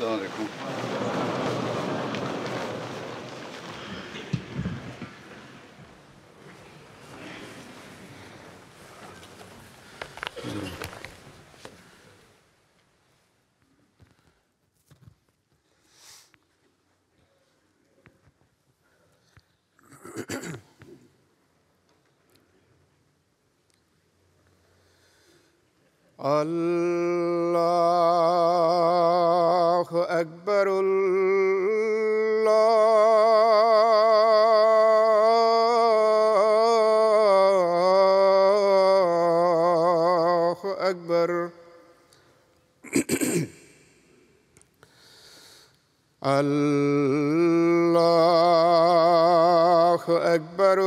السلام عليكم. الله أكبر الله أكبر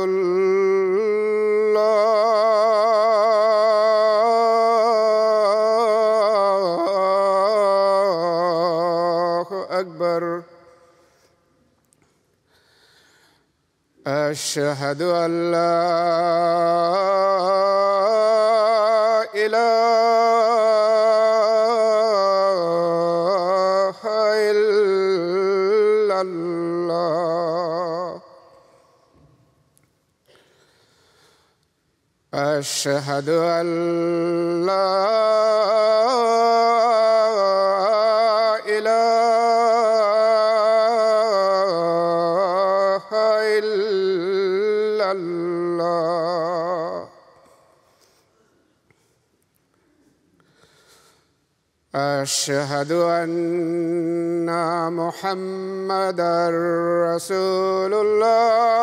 الله أكبر أشهد أن لا إله إلا الله أشهد أن لا إله إلا الله أشهد أن محمدًا رسول الله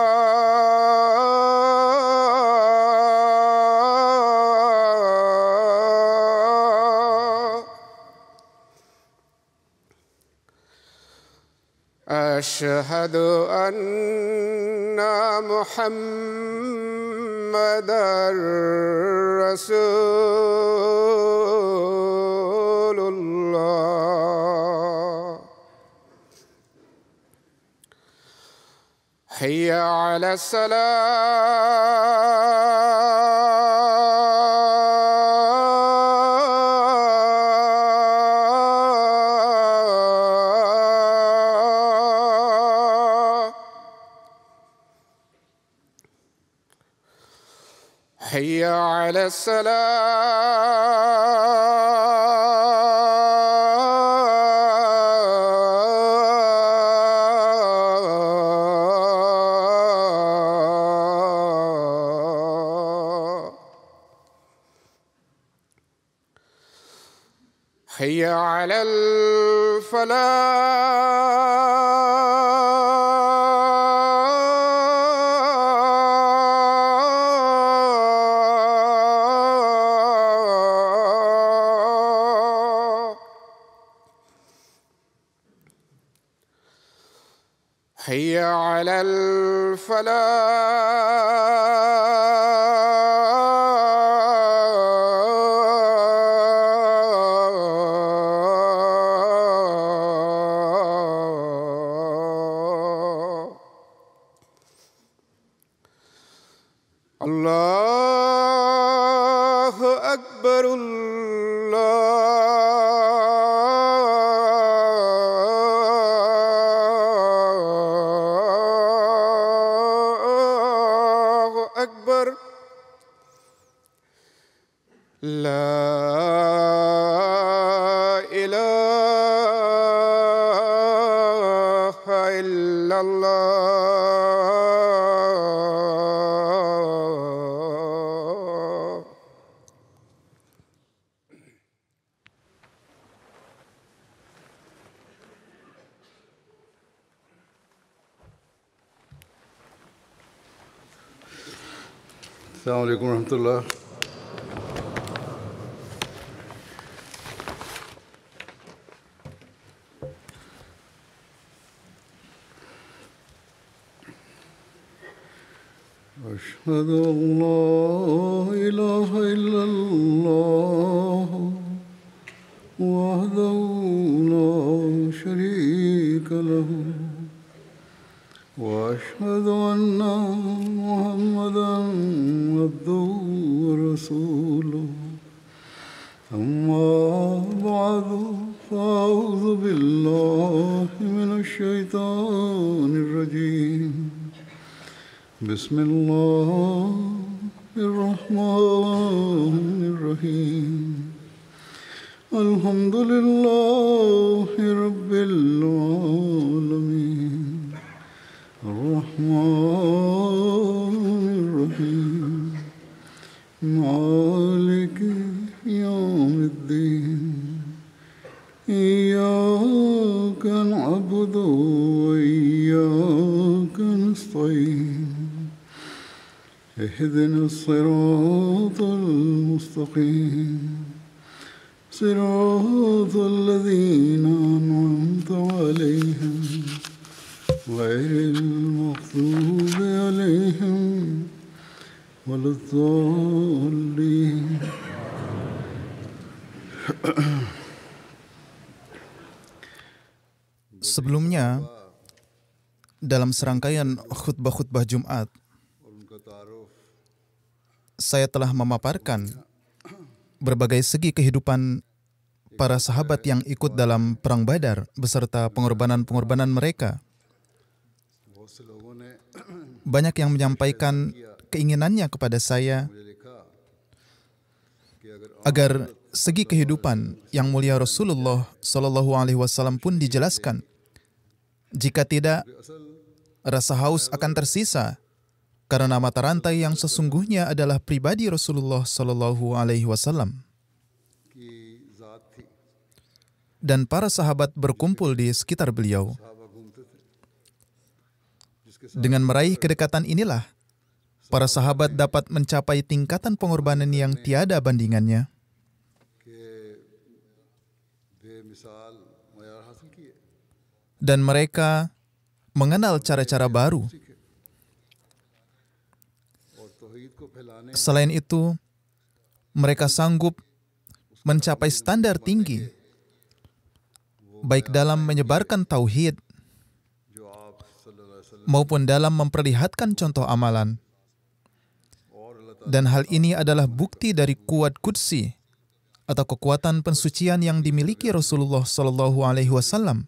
أشهد أن محمدًا رسول الله حي على الصلاة حي على الصلاة حي على الفلاح حي على الفلاح الله أكبر الله أكبر لا إله إلا الله السلام عليكم ورحمة الله. أشهد أن لا إله إلا الله وحده لا شريك له وأشهد أن محمدًا عبده ورسوله أما بعد فأعوذ بالله من الشيطان الرجيم بسم الله الرحمن الرحيم الحمد لله رب العالمين الرحمن الرحيم مالك يوم الدين إياك نعبد وإياك نستعين اهدنا الصراط المستقيم صراط الذين أنعمت عليهم غير المغضوب عليهم ولا الضالين. Sebelumnya, dalam serangkaian khutbah-khutbah Jumat, saya telah memaparkan berbagai segi kehidupan para sahabat yang ikut dalam Perang Badar beserta pengorbanan-pengorbanan mereka. Banyak yang menyampaikan keinginannya kepada saya agar segi kehidupan yang mulia Rasulullah Shallallahu Alaihi Wasallam pun dijelaskan. Jika tidak, rasa haus akan tersisa karena mata rantai yang sesungguhnya adalah pribadi Rasulullah Shallallahu Alaihi Wasallam. Dan para sahabat berkumpul di sekitar beliau. Dengan meraih kedekatan inilah, para sahabat dapat mencapai tingkatan pengorbanan yang tiada bandingannya. Dan mereka mengenal cara-cara baru. Selain itu, mereka sanggup mencapai standar tinggi, baik dalam menyebarkan tauhid maupun dalam memperlihatkan contoh amalan. Dan hal ini adalah bukti dari kuat qudsi atau kekuatan pensucian yang dimiliki Rasulullah Shallallahu Alaihi Wasallam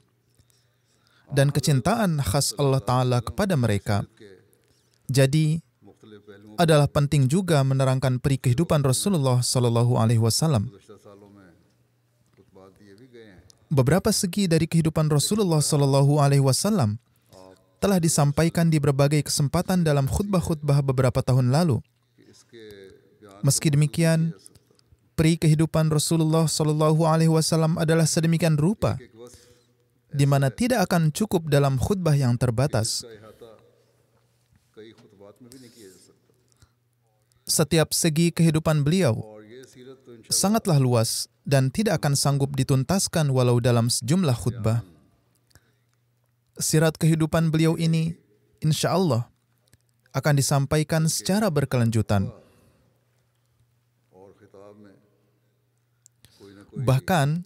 dan kecintaan khas Allah Ta'ala kepada mereka. Jadi, adalah penting juga menerangkan peri kehidupan Rasulullah Shallallahu Alaihi Wasallam. Beberapa segi dari kehidupan Rasulullah Shallallahu Alaihi Wasallam telah disampaikan di berbagai kesempatan dalam khutbah-khutbah beberapa tahun lalu. Meski demikian, peri kehidupan Rasulullah Shallallahu Alaihi Wasallam adalah sedemikian rupa, di mana tidak akan cukup dalam khutbah yang terbatas. Setiap segi kehidupan beliau sangatlah luas dan tidak akan sanggup dituntaskan walau dalam sejumlah khutbah. Sirat kehidupan beliau ini, insya Allah, akan disampaikan secara berkelanjutan. Bahkan,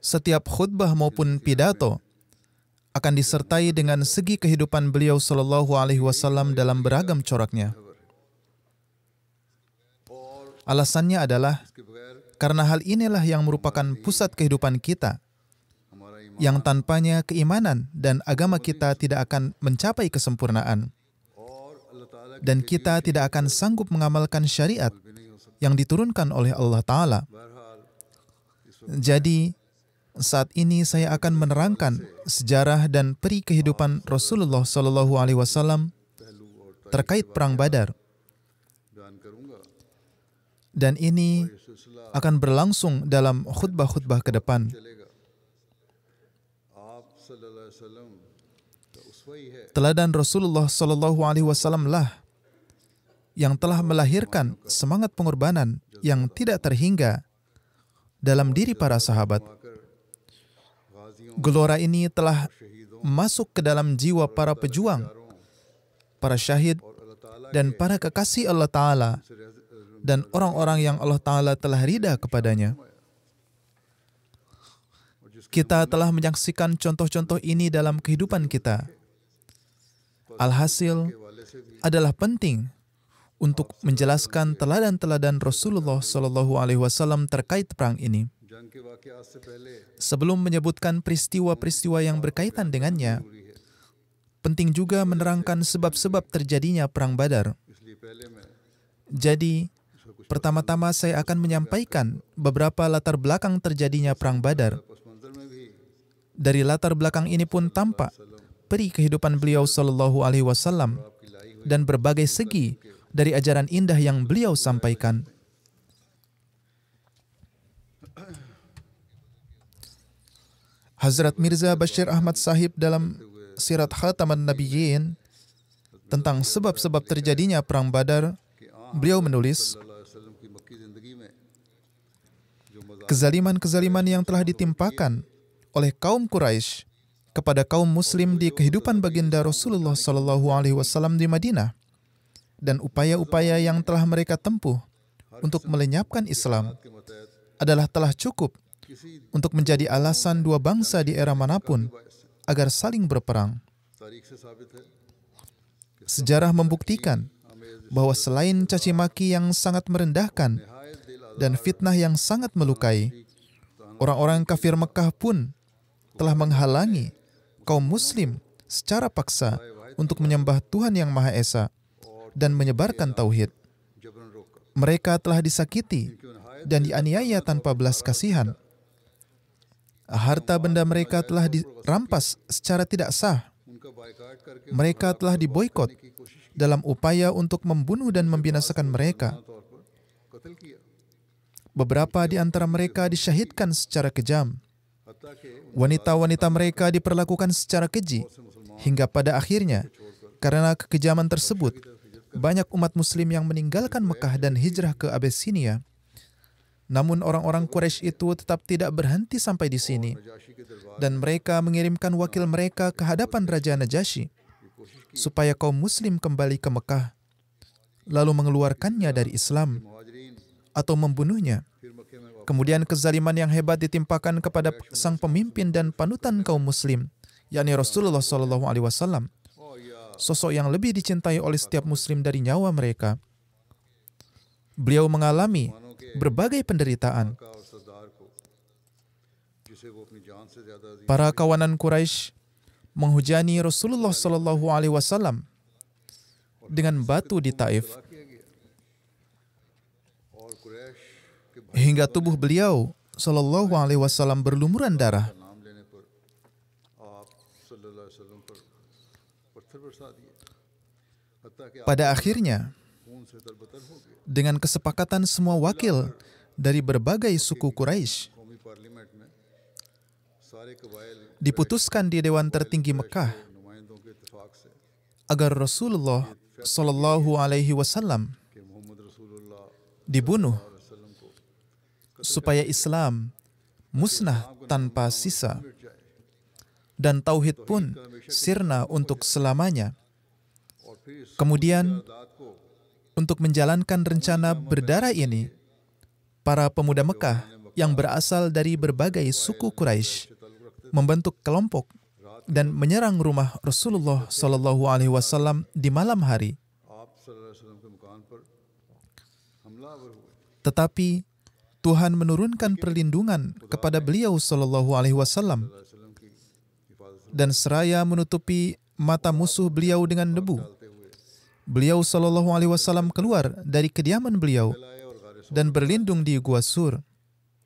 setiap khutbah maupun pidato akan disertai dengan segi kehidupan beliau Shallallahu Alaihi Wasallam dalam beragam coraknya. Alasannya adalah karena hal inilah yang merupakan pusat kehidupan kita, yang tanpanya keimanan dan agama kita tidak akan mencapai kesempurnaan. Dan kita tidak akan sanggup mengamalkan syariat yang diturunkan oleh Allah Ta'ala. Jadi, saat ini saya akan menerangkan sejarah dan peri kehidupan Rasulullah Shallallahu Alaihi Wasallam terkait Perang Badar. Dan ini akan berlangsung dalam khutbah-khutbah ke depan. Teladan Rasulullah Shallallahu Alaihi Wasallam lah yang telah melahirkan semangat pengorbanan yang tidak terhingga dalam diri para sahabat. Gelora ini telah masuk ke dalam jiwa para pejuang, para syahid, dan para kekasih Allah Ta'ala, dan orang-orang yang Allah Ta'ala telah ridha kepadanya. Kita telah menyaksikan contoh-contoh ini dalam kehidupan kita. Alhasil adalah penting untuk menjelaskan teladan-teladan Rasulullah Shallallahu Alaihi Wasallam terkait perang ini. जंग के वाक़यात से पहले Sebelum menyebutkan peristiwa-peristiwa yang berkaitan dengannya, penting juga menerangkan sebab-sebab terjadinya Perang Badar. इसलिए पहले मैं Jadi, pertama-tama saya akan menyampaikan beberapa latar belakang terjadinya Perang Badar. पस मंज़र में भी Dari latar belakang ini pun tampak peri kehidupan beliau Shallallahu Alaihi Wasallam dan berbagai segi dari ajaran indah yang beliau sampaikan. Hazrat Mirza Bashir Ahmad Sahib dalam Sirat Khataman Nabiyyin tentang sebab-sebab terjadinya Perang Badar, beliau menulis, सल्लल्लाहु अलैहि वसल्लम की मक्की ज़िंदगी में जो मज़ाक़ kezaliman-kezaliman yang telah ditimpakan oleh kaum Quraisy kepada kaum Muslim di kehidupan baginda Rasulullah Sallallahu Alaihi Wasallam di Madinah dan upaya-upaya yang telah mereka tempuh untuk melenyapkan Islam के मतहत adalah telah cukup किसी untuk menjadi alasan dua bangsa di era manapun agar saling berperang. तारीख से साबित है Sejarah membuktikan bahwa selain caci maki yang sangat merendahkan dan fitnah yang sangat melukai, orang-orang kafir Mekah pun telah menghalangi kaum muslim secara paksa untuk menyembah Tuhan Yang Maha Esa dan menyebarkan tauhid. जबरन रोका Mereka telah disakiti dan dianiaya tanpa belas kasihan. Harta benda mereka telah dirampas secara tidak sah. उनका बायकाट करके Mereka telah diboikot dalam upaya untuk membunuh dan membinasakan mereka. तौर पर कत्ल किया Beberapa di antara mereka disyahidkan secara kejam. हत्ता के Wanita-wanita mereka diperlakukan secara keji. Hingga pada akhirnya, karena kekejaman tersebut, banyak umat muslim yang meninggalkan Mekah dan hijrah ke Abyssinia. Namun orang-orang Quraisy itu tetap tidak berhenti sampai di sini. Najashi के दरबार Dan mereka mengirimkan wakil mereka ke hadapan Raja Najasyi supaya kaum muslim kembali ke Mekah, lalu mengeluarkannya dari Islam मुहाजिरीन atau membunuhnya. फिर मक्के में वापस Kemudian kezaliman yang hebat ditimpakan kepada sang pemimpin dan panutan kaum muslim, yakni Rasulullah SAW, और या sosok yang lebih dicintai oleh setiap muslim dari nyawa mereka. Beliau mengalami berbagai penderitaan. का और सरदार को जिसे वो अपनी जान से ज्यादा अजीज Para kawanan Quraisy menghujani Rasulullah SAW dengan batu di Taif किया गया और कुरैश के hingga tubuh beliau SAW berlumuran darah. नाम लेने पर आप सल्लल्लाहु अलैहि वसल्लम पर पत्थर बरसा दिए हत्ता कि आप Pada akhirnya, खून से तरबतर हो गए dengan kesepakatan semua wakil dari berbagai suku Quraisy, कौमी पार्लियामेंट में सारे कबाइल diputuskan di Dewan Tertinggi Mekah नुमाइंदों के इत्तेफाक से agar Rasulullah SAW कि मोहम्मद रसूलुल्लाह dibunuh वसल्लम को supaya Islam musnah tanpa sisa मिट जाए dan tauhid pun sirna untuk selamanya. और फिर इस Kemudian, दाद को untuk menjalankan rencana berdarah ini, para pemuda Mekah yang berasal dari berbagai suku Quraisy membentuk kelompok dan menyerang rumah Rasulullah SAW di malam hari. आप सल्लल्लाहु अलैहि वसल्लम के मकान पर हमलावर हुए Tetapi Tuhan menurunkan perlindungan kepada beliau SAW वसल्लम की हिफाजत dan seraya menutupi mata musuh beliau dengan debu. डालते हुए Beliau SAW keluar dari kediaman beliau लाए और गारे dan berlindung di Gua Sur.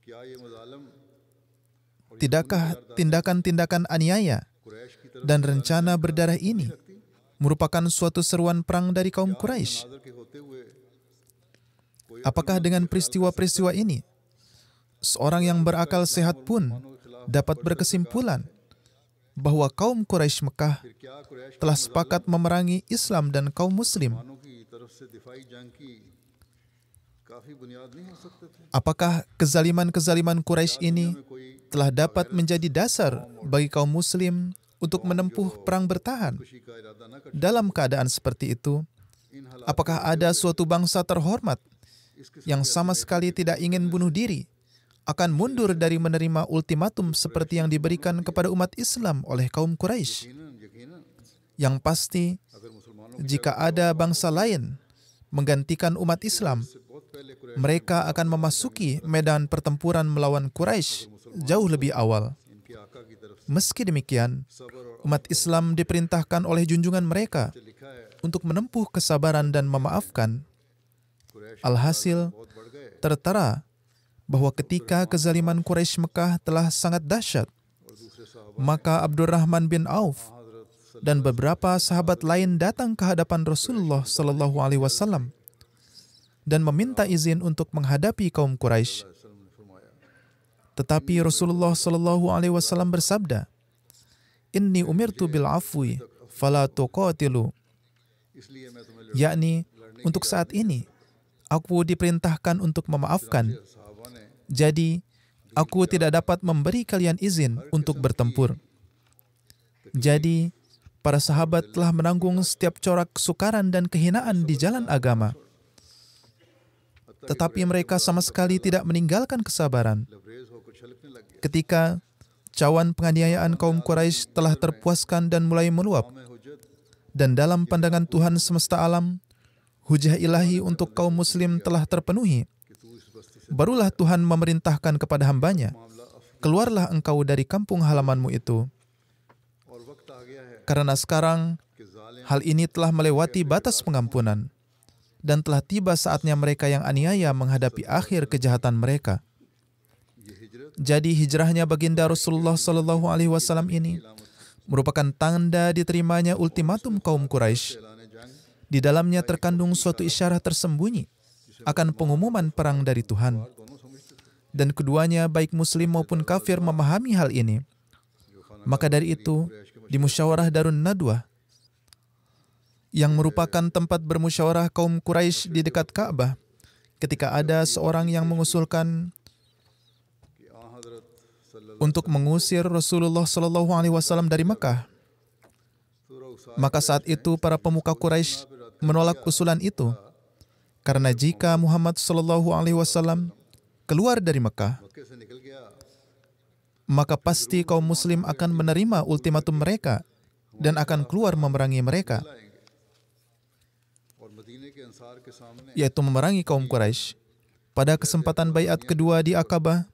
क्या ये मजालम Tidakkah tindakan-tindakan aniaya कुरैश की तरफ dan rencana berdarah ini merupakan suatu seruan perang dari kaum Quraisy? नाजर के होते हुए Apakah dengan peristiwa-peristiwa ini, seorang yang berakal sehat pun dapat berkesimpulan bahwa kaum Quraisy Mekah फिर क्या Quraish telah sepakat memerangi Islam dan kaum Muslim? मुसलमानों की तरफ से दिफाई जंग की काफी बुनियाद नहीं हो सकते थे Apakah kezaliman-kezaliman Quraisy ini telah dapat menjadi dasar bagi kaum Muslim untuk menempuh perang bertahan? खुशी का इरादा न कर Dalam keadaan seperti itu, इन हालात apakah ada suatu bangsa terhormat yang sama sekali tidak ingin bunuh diri akan mundur dari menerima ultimatum seperti yang diberikan kepada umat Islam oleh kaum Quraisy? यकीनन Yang pasti, अगर मुसलमानों jika ada bangsa lain menggantikan umat Islam, से बहुत पहले Quraish mereka akan memasuki medan pertempuran melawan Quraisy jauh lebih awal. इनके आका की तरफ Meski demikian, सब्र और umat Islam diperintahkan oleh junjungan mereka से लिखा है untuk menempuh kesabaran dan memaafkan. Quraish Alhasil, बहुत बढ़ गए tertera bahwa ketika kezaliman Quraisy Mekah telah sangat dahsyat, और दूसरे साहब maka Abdurrahman bin Auf हजरत dan beberapa sahabat lain datang ke hadapan Rasulullah Sallallahu Alaihi Wasallam dan meminta izin untuk menghadapi kaum Quraisy. वसल्लम ने फरमाया Tetapi Rasulullah Sallallahu Alaihi Wasallam bersabda, "Inni umirtu bil afwi, fala tuqatilu." इसलिए मैं तुम्हें Yakni, untuk saat ini, aku diperintahkan untuk memaafkan. साहबा ने Jadi, aku tidak dapat memberi kalian izin untuk bertempur. Jadi, para sahabat telah menanggung setiap corak kesukaran dan kehinaan di jalan agama. Tetapi mereka sama sekali tidak meninggalkan kesabaran. लबरेज होकर छलकने लग गए Ketika cawan penganiayaan kaum Quraisy telah terpuaskan dan mulai meluap, मैं हुज्जत dan dalam pandangan Tuhan semesta alam, hujah ilahi untuk kaum muslim telah terpenuhi, कि तू इस बस्ती से barulah Tuhan memerintahkan kepada hambanya, मामला of keluarlah engkau dari kampung halamanmu itu, और वक्त आ गया है karena sekarang कि जालिम hal ini telah melewati batas pengampunan, dan telah tiba saatnya mereka yang aniaya menghadapi akhir kejahatan mereka. ये हिजरत Jadi hijrahnya baginda Rasulullah Sallallahu Alaihi Wasallam ini merupakan tanda diterimanya ultimatum kaum Quraisy. ऐलान जंग Di dalamnya terkandung suatu isyarat tersembunyi akan pengumuman perang dari Tuhan. दोनों समझते थे Dan keduanya, baik muslim maupun kafir, memahami hal ini. Maka dari itu, di musyawarah Darun Nadwah, yang merupakan tempat bermusyawarah kaum Quraisy di dekat Ka'bah, ketika ada seorang yang mengusulkan कि आ हजरत सल्लल्लाहु untuk mengusir Rasulullah Sallallahu Alaihi Wasallam dari Mekah, सूरह उसा maka saat itu para pemuka Quraisy menolak usulan itu, karena jika Muhammad Sallallahu Alaihi Wasallam keluar dari Mekah, मक्के से निकल गया maka pasti kaum muslim akan menerima ultimatum mereka dan akan keluar memerangi mereka, लाएंगे और मदीने के अंसार के सामने yaitu memerangi kaum Quraisy. Pada kesempatan baiat kedua di Aqabah,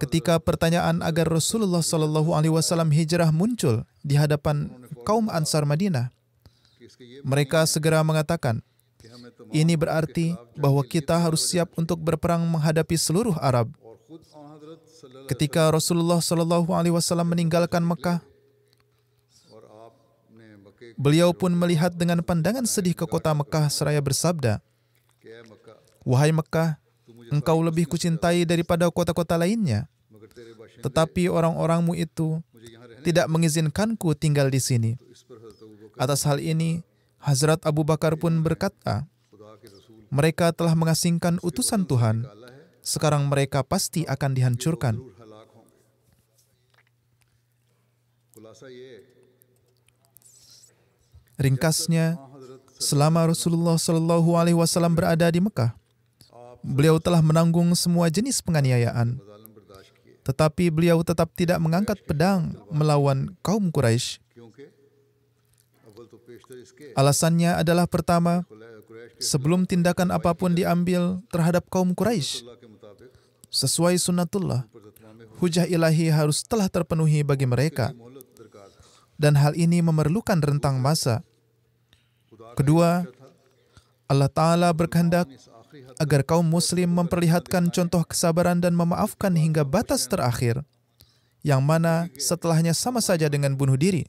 ketika pertanyaan agar Rasulullah Sallallahu Alaihi Wasallam hijrah muncul di hadapan kaum Ansar Madinah, कि इसके ये mereka segera mengatakan, कि हमें तमाम ini berarti bahwa kita harus siap untuk berperang menghadapi seluruh Arab. और खुद आ हजरत सल्लल्लाहु Ketika Rasulullah Sallallahu Alaihi Wasallam meninggalkan Mekah, और आपने मक्के beliau pun melihat dengan pandangan sedih ke kota Mekah seraya bersabda, के ए मक्का "Wahai Mekah, engkau lebih kucintai daripada kota-kota lainnya, मगर तेरे बाशिंदे tetapi orang-orangmu itu मुझे यहाँ रहने tidak mengizinkanku tinggal di sini." तो इस पर हजरत अबू बकर Atas hal ini, Hazrat Abu Bakar pun berkata, खुदा के रसूल "Mereka telah mengasingkan utusan Tuhan, निकाला है sekarang mereka pasti akan dihancurkan." जरूर हलाक होंगे खुलासा ये Ringkasnya, आ हजरत selama Rasulullah Sallallahu Alaihi Wasallam berada di Mekah, beliau telah menanggung semua jenis penganiayaan, मजालिम बर्दाश्त किए tetapi beliau tetap tidak mengangkat pedang melawan kaum Quraisy. क्योंकि अव्वल तो पेशतर इसके Alasannya adalah pertama, कुरैश के sebelum tindakan apapun diambil terhadap kaum Quraisy, अल्लाह के मुताबिक sesuai sunnatullah, पर तमाम hujah ilahi harus telah terpenuhi bagi mereka, मोहलत दरकार था dan hal ini memerlukan rentang masa. खुदा Kedua, Allah Ta'ala berkehendak इस आखिरी हद agar kaum muslim memperlihatkan contoh kesabaran dan memaafkan hingga batas terakhir, yang mana setelahnya sama saja dengan bunuh diri,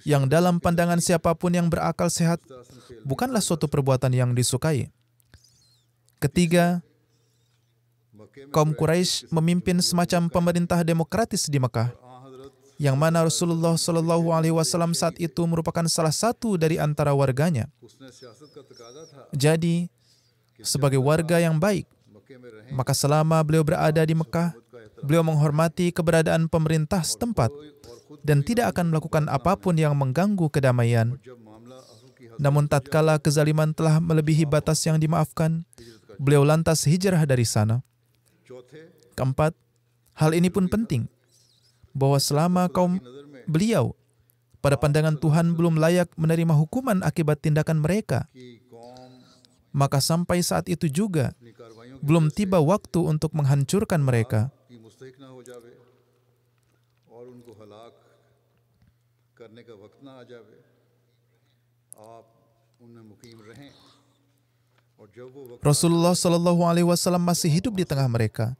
yang dalam pandangan siapapun yang berakal sehat bukanlah suatu perbuatan yang disukai. Ketiga, मक्के में kaum Quraisy memimpin semacam pemerintah demokratis di Mekah, आ हजरत yang mana Rasulullah Sallallahu Alaihi Wasallam saat itu merupakan salah satu dari antara warganya. उसने सियासत का तकाजा था Jadi, sebagai warga yang baik, मक्के में रहें maka selama beliau berada di Mekah, beliau menghormati keberadaan pemerintah setempat dan tidak akan melakukan apapun yang mengganggu kedamaian. जब मामला अहू की हद Namun tatkala kezaliman telah melebihi batas yang dimaafkan, beliau lantas hijrah dari sana. चौथे Keempat, hal ini pun penting, bahwa selama kaum beliau pada pandangan Tuhan belum layak menerima hukuman akibat tindakan mereka, की कौम maka sampai saat itu juga अपनी कार्रवाइयों belum tiba waktu untuk menghancurkan mereka. की मुस्तहिक ना हो जावे और उनको हलाक करने का वक्त ना आ जावे, आप उनमें मुकीम रहें और जब वो वक्त Rasulullah Shallallahu Alaihi Wasallam masih hidup di tengah mereka.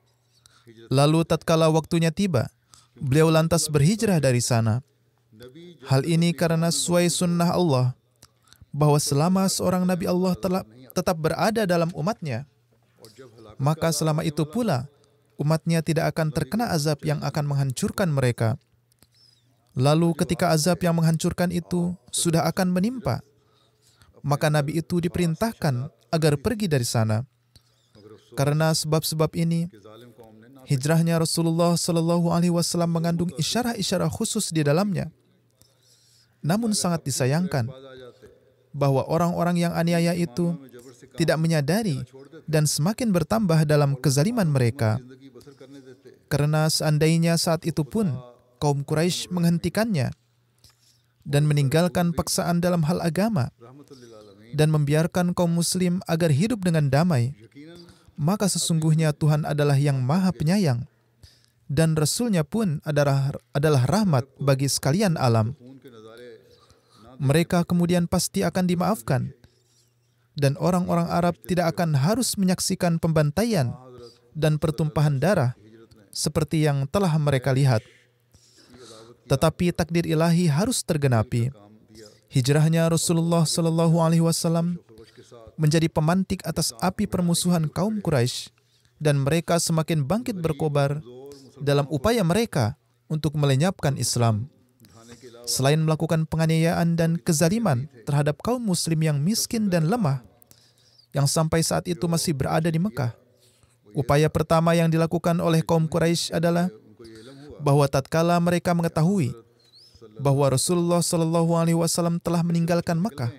Lalu tatkala waktunya tiba, beliau lantas berhijrah dari sana. नबी Hal ini karena sesuai sunnah Allah, bahwa selama seorang Nabi Allah telah tetap berada dalam umatnya, और जब हलाक maka selama itu pula umatnya tidak akan terkena azab yang akan menghancurkan mereka. Lalu ketika azab yang menghancurkan itu sudah akan menimpa, maka Nabi itu diperintahkan agar pergi dari sana. Karena sebab-sebab ini, के जालिम कौम ने ना hijrahnya Rasulullah Shallallahu Alaihi Wasallam mengandung isyarah-isyarah khusus di dalamnya. Namun sangat disayangkan बाज आ जाते, bahwa orang-orang yang aniaya itu में जबर से काम tidak menyadari dan semakin bertambah dalam kezaliman mereka. जिंदगी बसर करने देते, Karena seandainya saat itu pun kaum Quraisy menghentikannya dan meninggalkan paksaan dalam hal agama रहमतुल लिल आलमीन। dan membiarkan kaum muslim agar hidup dengan damai, यकीनन maka sesungguhnya Tuhan adalah yang Maha Penyayang dan Rasul-Nya pun adalah rahmat bagi sekalian alam. खून के नज़ारे ना Mereka kemudian pasti akan dimaafkan dan orang-orang Arab tidak akan harus menyaksikan pembantaian dan pertumpahan darah seperti yang telah mereka lihat. Tetapi takdir ilahi harus tergenapi. Hijrahnya Rasulullah Shallallahu Alaihi Wasallam menjadi pemantik atas api permusuhan kaum Quraisy dan mereka semakin bangkit berkobar dalam upaya mereka untuk melenyapkan Islam. Selain melakukan penganiayaan dan kezaliman terhadap kaum muslim yang miskin dan lemah yang sampai saat itu masih berada di Mekah, upaya pertama yang dilakukan oleh kaum Quraisy adalah bahwa tatkala mereka mengetahui bahwa Rasulullah Shallallahu Alaihi Wasallam telah meninggalkan Mekah,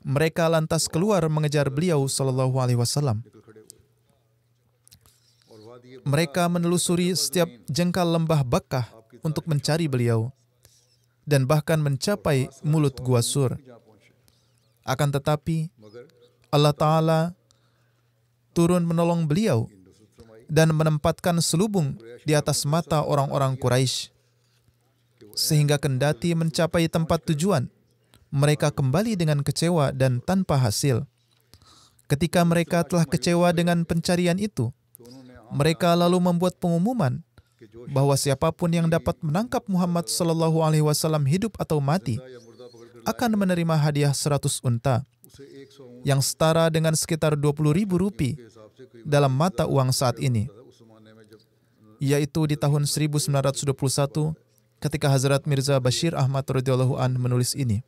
mereka lantas keluar mengejar beliau Shallallahu Alaihi Wasallam. Mereka menelusuri setiap jengkal lembah Bakkah untuk mencari beliau dan bahkan mencapai mulut Gua Sur. Akan tetapi Allah Ta'ala turun menolong beliau dan menempatkan selubung di atas mata orang-orang Quraisy, sehingga kendati mencapai tempat tujuan, mereka kembali dengan kecewa dan tanpa hasil. Ketika mereka telah kecewa dengan pencarian itu, mereka lalu membuat pengumuman bahwa siapapun yang dapat menangkap Muhammad Sallallahu Alaihi Wasallam hidup atau mati akan menerima hadiah 100 unta, yang setara dengan sekitar 20.000 rupiah dalam mata uang saat ini, yaitu di tahun 1921 ketika Hazrat Mirza Bashir Ahmad radhiyallahu an menulis ini.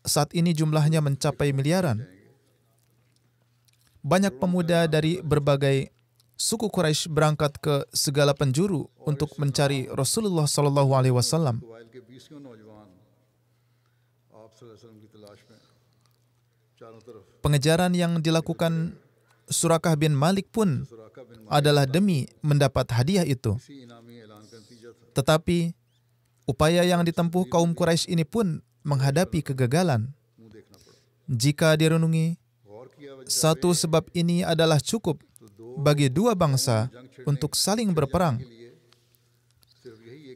Saat ini jumlahnya mencapai miliaran. Banyak pemuda dari berbagai suku Quraisy berangkat ke segala penjuru untuk mencari Rasulullah Sallallahu Alaihi Wasallam. Pengejaran yang dilakukan Surakah bin Malik pun adalah demi mendapat hadiah itu. Tetapi upaya yang ditempuh kaum Quraisy ini pun menghadapi kegagalan. Jika direnungi, satu sebab ini adalah cukup bagi dua bangsa untuk saling berperang,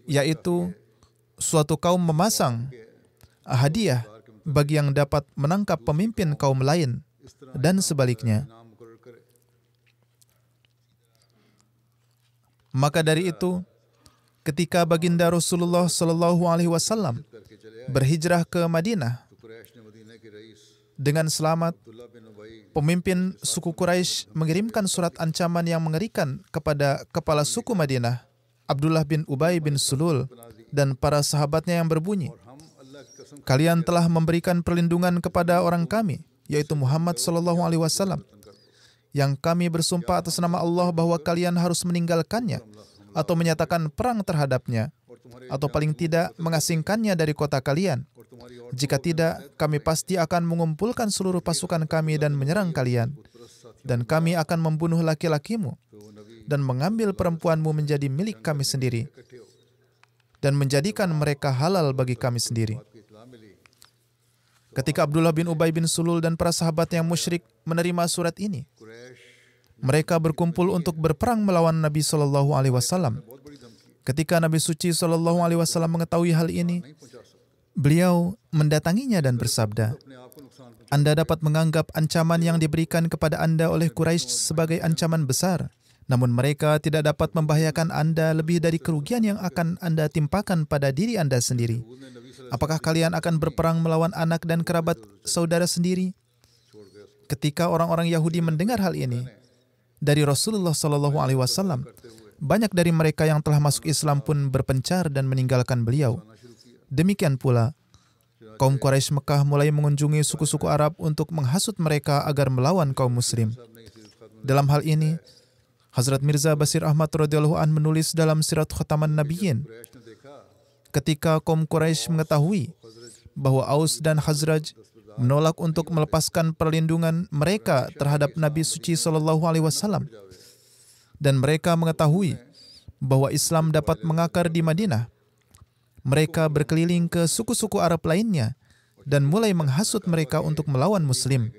yaitu suatu kaum memasang hadiah bagi yang dapat menangkap pemimpin kaum lain dan sebaliknya. Maka dari itu, ketika baginda Rasulullah Sallallahu Alaihi Wasallam berhijrah ke Madinah dengan selamat, pemimpin suku Quraisy mengirimkan surat ancaman yang mengerikan kepada kepala suku Madinah, Abdullah bin Ubay bin Sulul, dan para sahabatnya yang berbunyi, "Kalian telah memberikan perlindungan kepada orang kami, yaitu Muhammad Sallallahu Alaihi Wasallam, yang kami bersumpah atas nama Allah bahwa kalian harus meninggalkannya atau menyatakan perang terhadapnya, atau paling tidak mengasingkannya dari kota kalian. Jika tidak, kami pasti akan mengumpulkan seluruh pasukan kami dan menyerang kalian. Dan kami akan membunuh laki-lakimu dan mengambil perempuanmu menjadi milik kami sendiri dan menjadikan mereka halal bagi kami sendiri." Ketika Abdullah bin Ubay bin Sulul dan para sahabat yang musyrik menerima surat ini, mereka berkumpul untuk berperang melawan Nabi Shallallahu Alaihi Wasallam. Ketika Nabi Suci Shallallahu Alaihi Wasallam mengetahui hal ini, beliau mendatanginya dan bersabda, Anda dapat menganggap ancaman yang diberikan kepada Anda oleh Quraisy sebagai ancaman besar, namun mereka tidak dapat membahayakan Anda lebih dari kerugian yang akan Anda timpakan pada diri Anda sendiri. Apakah kalian akan berperang melawan anak dan kerabat saudara sendiri? Ketika orang-orang Yahudi mendengar hal ini dari Rasulullah Shallallahu Alaihi Wasallam, banyak dari mereka yang telah masuk Islam pun berpencar dan meninggalkan beliau. Demikian pula, kaum Quraisy Mekah mulai mengunjungi suku-suku Arab untuk menghasut mereka agar melawan kaum Muslim. Dalam hal ini, Hazrat Mirza Bashir Ahmad radhiyallahu an menulis dalam Sirat Khataman Nabiyyin, ketika kaum Quraisy mengetahui bahwa Aus dan Khazraj menolak untuk melepaskan perlindungan mereka terhadap Nabi Suci Shallallahu Alaihi Wasallam, dan mereka mengetahui bahwa Islam dapat mengakar di Madinah, mereka berkeliling ke suku-suku Arab lainnya dan mulai menghasut mereka untuk melawan Muslim.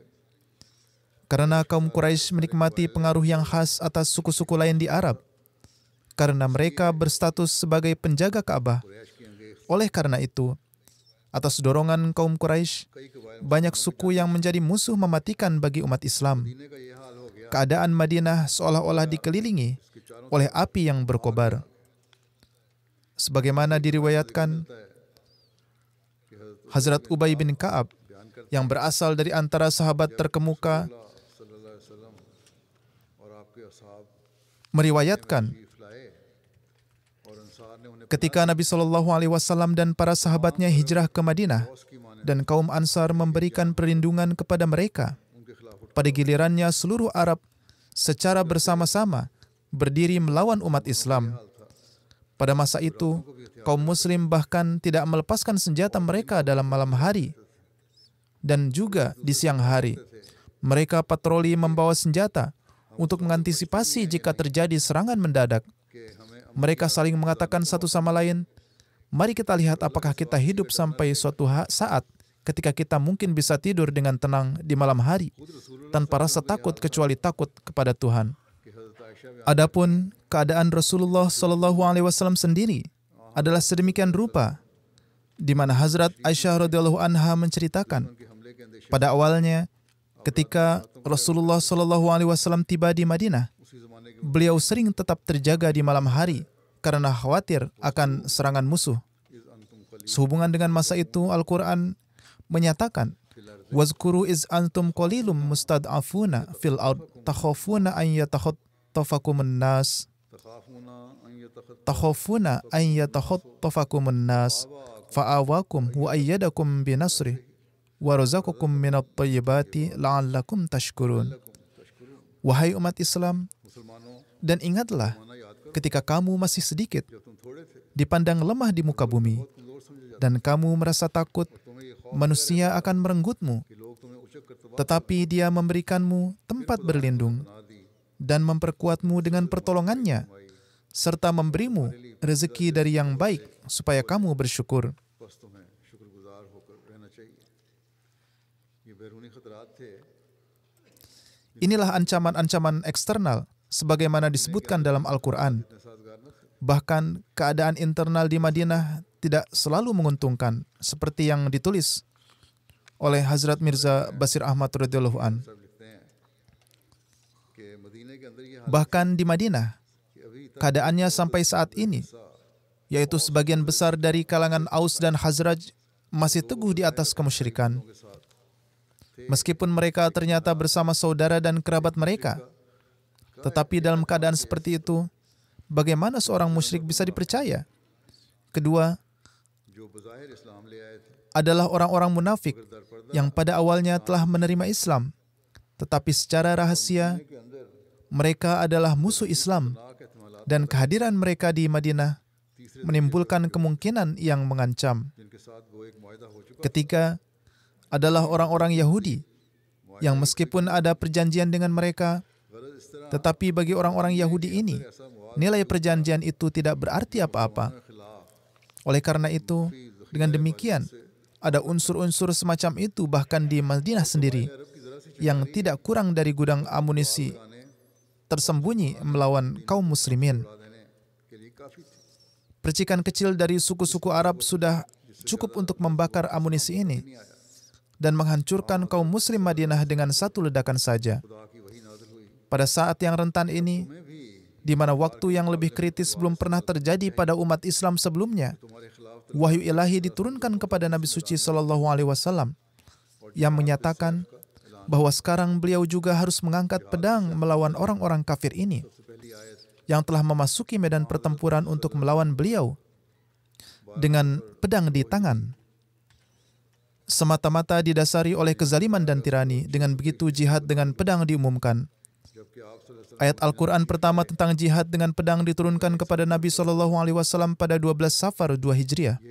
Karena kaum Quraisy menikmati pengaruh yang khas atas suku-suku lain di Arab, karena mereka berstatus sebagai penjaga Ka'bah. Oleh karena itu, atas dorongan kaum Quraisy, banyak suku yang menjadi musuh mematikan bagi umat Islam. Keadaan Madinah seolah-olah dikelilingi oleh api yang berkobar. Sebagaimana diriwayatkan, Hazrat Ubay bin Ka'ab yang berasal dari antara sahabat terkemuka meriwayatkan, ketika Nabi Shallallahu Alaihi Wasallam dan para sahabatnya hijrah ke Madinah dan kaum Ansar memberikan perlindungan kepada mereka, pada gilirannya seluruh Arab secara bersama-sama berdiri melawan umat Islam. Pada masa itu, kaum Muslim bahkan tidak melepaskan senjata mereka dalam malam hari dan juga di siang hari. Mereka patroli membawa senjata untuk mengantisipasi jika terjadi serangan mendadak. Mereka saling mengatakan satu sama lain, mari kita lihat apakah kita hidup sampai suatu saat ketika kita mungkin bisa tidur dengan tenang di malam hari, tanpa rasa takut kecuali takut kepada Tuhan. Adapun keadaan Rasulullah Shallallahu Alaihi Wasallam sendiri adalah sedemikian rupa, di mana Hazrat Aisyah radhiyallahu anha menceritakan, pada awalnya ketika Rasulullah Shallallahu Alaihi Wasallam tiba di Madinah, beliau sering tetap terjaga di malam hari karena khawatir akan serangan musuh. Sehubungan dengan masa itu, Al-Quran menyatakan, "Wazkuru iz antum qalilum mustad'afuna fil ard takhafuna an yatakhattafakumun nas fa'awakum wa ayyadakum binasri wa razaqakum minat thayyibati la'allakum tashkurun." Wahai umat Islam, dan ingatlah ketika kamu masih sedikit, dipandang lemah di muka bumi, dan kamu merasa takut manusia akan merenggutmu, tetapi Dia memberikanmu tempat berlindung dan memperkuatmu dengan pertolongannya, serta memberimu rezeki dari yang baik supaya kamu bersyukur. Inilah ancaman-ancaman eksternal sebagaimana disebutkan dalam Al-Quran. Bahkan keadaan internal di Madinah tidak selalu menguntungkan, seperti yang ditulis oleh Hazrat Mirza Bashir Ahmad radhiyallahu an. Bahkan di Madinah, keadaannya sampai saat ini, yaitu sebagian besar dari kalangan Aus dan Khazraj masih teguh di atas kemusyrikan. Meskipun mereka ternyata bersama saudara dan kerabat mereka, tetapi dalam keadaan seperti itu, bagaimana seorang musyrik bisa dipercaya? Kedua, adalah orang-orang munafik yang pada awalnya telah menerima Islam, tetapi secara rahasia mereka adalah musuh Islam, dan kehadiran mereka di Madinah menimbulkan kemungkinan yang mengancam. Ketiga, adalah orang-orang Yahudi yang meskipun ada perjanjian dengan mereka, tetapi bagi orang-orang Yahudi ini, nilai perjanjian itu tidak berarti apa-apa. Oleh karena itu, dengan demikian, ada unsur-unsur semacam itu bahkan di Madinah sendiri, yang tidak kurang dari gudang amunisi tersembunyi melawan kaum muslimin. Percikan kecil dari suku-suku Arab sudah cukup untuk membakar amunisi ini dan menghancurkan kaum muslim Madinah dengan satu ledakan saja. Pada saat yang rentan ini, di mana waktu yang lebih kritis belum pernah terjadi pada umat Islam sebelumnya, wahyu ilahi diturunkan kepada Nabi suci Shallallahu Alaihi Wasallam yang menyatakan bahwa sekarang beliau juga harus mengangkat pedang melawan orang-orang kafir ini yang telah memasuki medan pertempuran untuk melawan beliau dengan pedang di tangan. Semata-mata didasari oleh kezaliman dan tirani. Dengan begitu jihad dengan pedang diumumkan. Ayat Al-Quran pertama tentang jihad dengan pedang diturunkan kepada Nabi SAW pada 12 Safar 2 Hijriah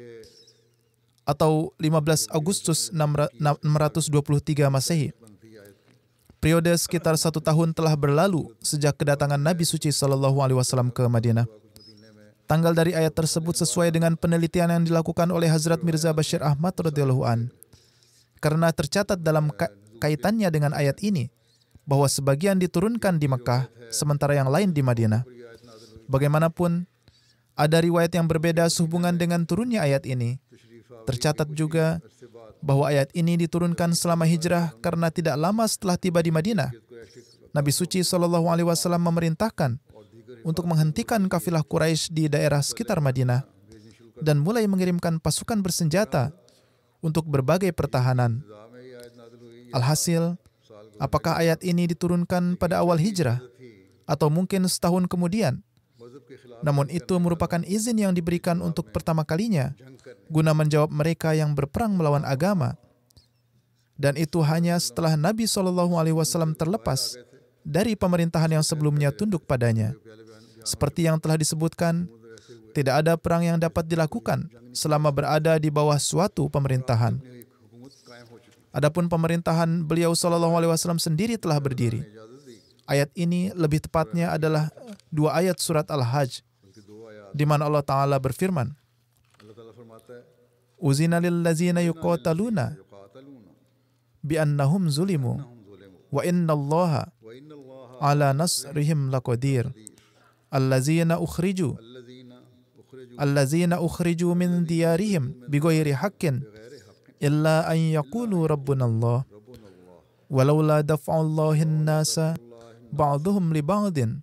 atau 15 Agustus 623 Masehi. Periode sekitar 1 tahun telah berlalu sejak kedatangan Nabi suci SAW ke Madinah. Tanggal dari ayat tersebut sesuai dengan penelitian yang dilakukan oleh Hazrat Mirza Bashir Ahmad radhiyallahu an. Karena tercatat dalam kaitannya dengan ayat ini bahwa sebagian diturunkan di Mekah sementara yang lain di Madinah. Bagaimanapun, ada riwayat yang berbeda sehubungan dengan turunnya ayat ini. Tercatat juga bahwa ayat ini diturunkan selama hijrah karena tidak lama setelah tiba di Madinah. Nabi suci SAW memerintahkan untuk menghentikan kafilah Quraisy di daerah sekitar Madinah dan mulai mengirimkan pasukan bersenjata untuk berbagai pertahanan. Alhasil, apakah ayat ini diturunkan pada awal hijrah atau mungkin setahun kemudian? Namun itu merupakan izin yang diberikan untuk pertama kalinya guna menjawab mereka yang berperang melawan agama. Dan itu hanya setelah Nabi SAW terlepas dari pemerintahan yang sebelumnya tunduk padanya. Seperti yang telah disebutkan, tidak ada perang yang dapat dilakukan selama berada di bawah suatu pemerintahan. Adapun pemerintahan beliau SAW sendiri telah berdiri. Ayat ini lebih tepatnya adalah 2 ayat surat Al-Hajj, di mana Allah Ta'ala berfirman, Uzina lillazina yuqataluna bi'annahum zulimu wa inna allaha ala nasrihim laqadir allazina ukhriju min diyarihim bighairi haqqin illa an yaqulu rabbuna Allah walaula daf'ullahin nasa ba'duhum li ba'din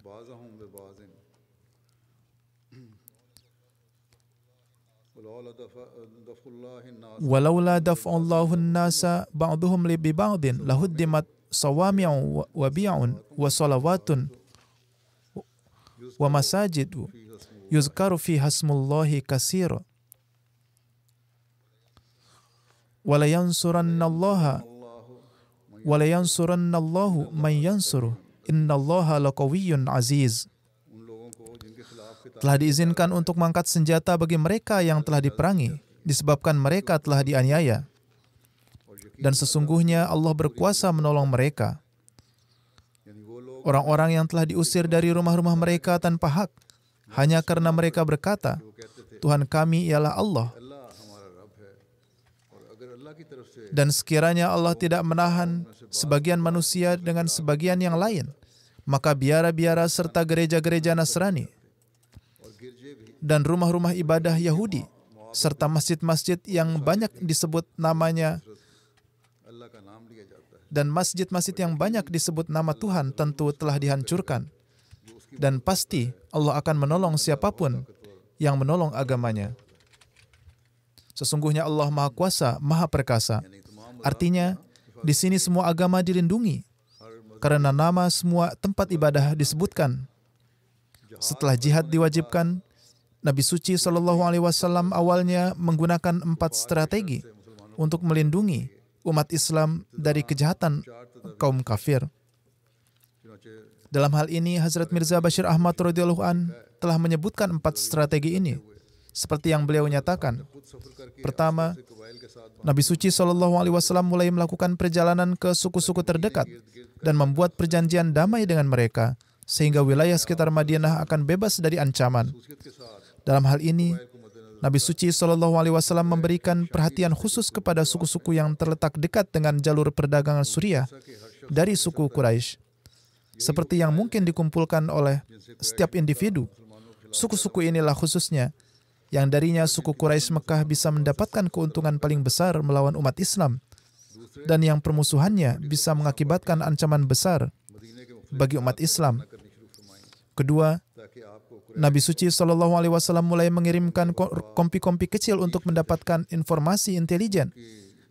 walaula daf'ullahun nasa ba'duhum li ba'din lahuddimat sawami'u wa bi'un wa salawatun wa masajidu yuzkaru fi hasmullahi katsira wa la yansurannallahu man yansuru innallaha laqawiyyun aziz. Telah diizinkan untuk mengangkat senjata bagi mereka yang telah diperangi, disebabkan mereka telah dianiaya. Dan sesungguhnya Allah berkuasa menolong mereka. Orang-orang yang telah diusir dari rumah-rumah mereka tanpa hak, hanya karena mereka berkata, Tuhan kami ialah Allah. Dan sekiranya Allah tidak menahan sebagian manusia dengan sebagian yang lain, maka biara-biara serta gereja-gereja Nasrani dan rumah-rumah ibadah Yahudi serta masjid-masjid yang banyak disebut namanya dan masjid-masjid yang banyak disebut nama Tuhan tentu telah dihancurkan. Dan pasti Allah akan menolong siapapun yang menolong agamanya. Sesungguhnya Allah Maha Kuasa, Maha Perkasa. Artinya, di sini semua agama dilindungi karena nama semua tempat ibadah disebutkan. Setelah jihad diwajibkan, Nabi suci SAW awalnya menggunakan 4 strategi untuk melindungi umat Islam dari kejahatan kaum kafir. Dalam hal ini, Hazrat Mirza Bashir Ahmad radhiyallahu an telah menyebutkan 4 strategi ini, seperti yang beliau nyatakan. Pertama, Nabi suci SAW mulai melakukan perjalanan ke suku-suku terdekat dan membuat perjanjian damai dengan mereka, sehingga wilayah sekitar Madinah akan bebas dari ancaman. Dalam hal ini, Nabi suci Shallallahu Alaihi Wasallam memberikan perhatian khusus kepada suku-suku yang terletak dekat dengan jalur perdagangan Suriah dari suku Quraisy, seperti yang mungkin dikumpulkan oleh setiap individu. Suku-suku inilah khususnya yang darinya suku Quraisy Mekah bisa mendapatkan keuntungan paling besar melawan umat Islam, dan yang permusuhannya bisa mengakibatkan ancaman besar bagi umat Islam. Kedua, Nabi suci Shallallahu Alaihi Wasallam mulai mengirimkan kompi-kompi kecil untuk mendapatkan informasi intelijen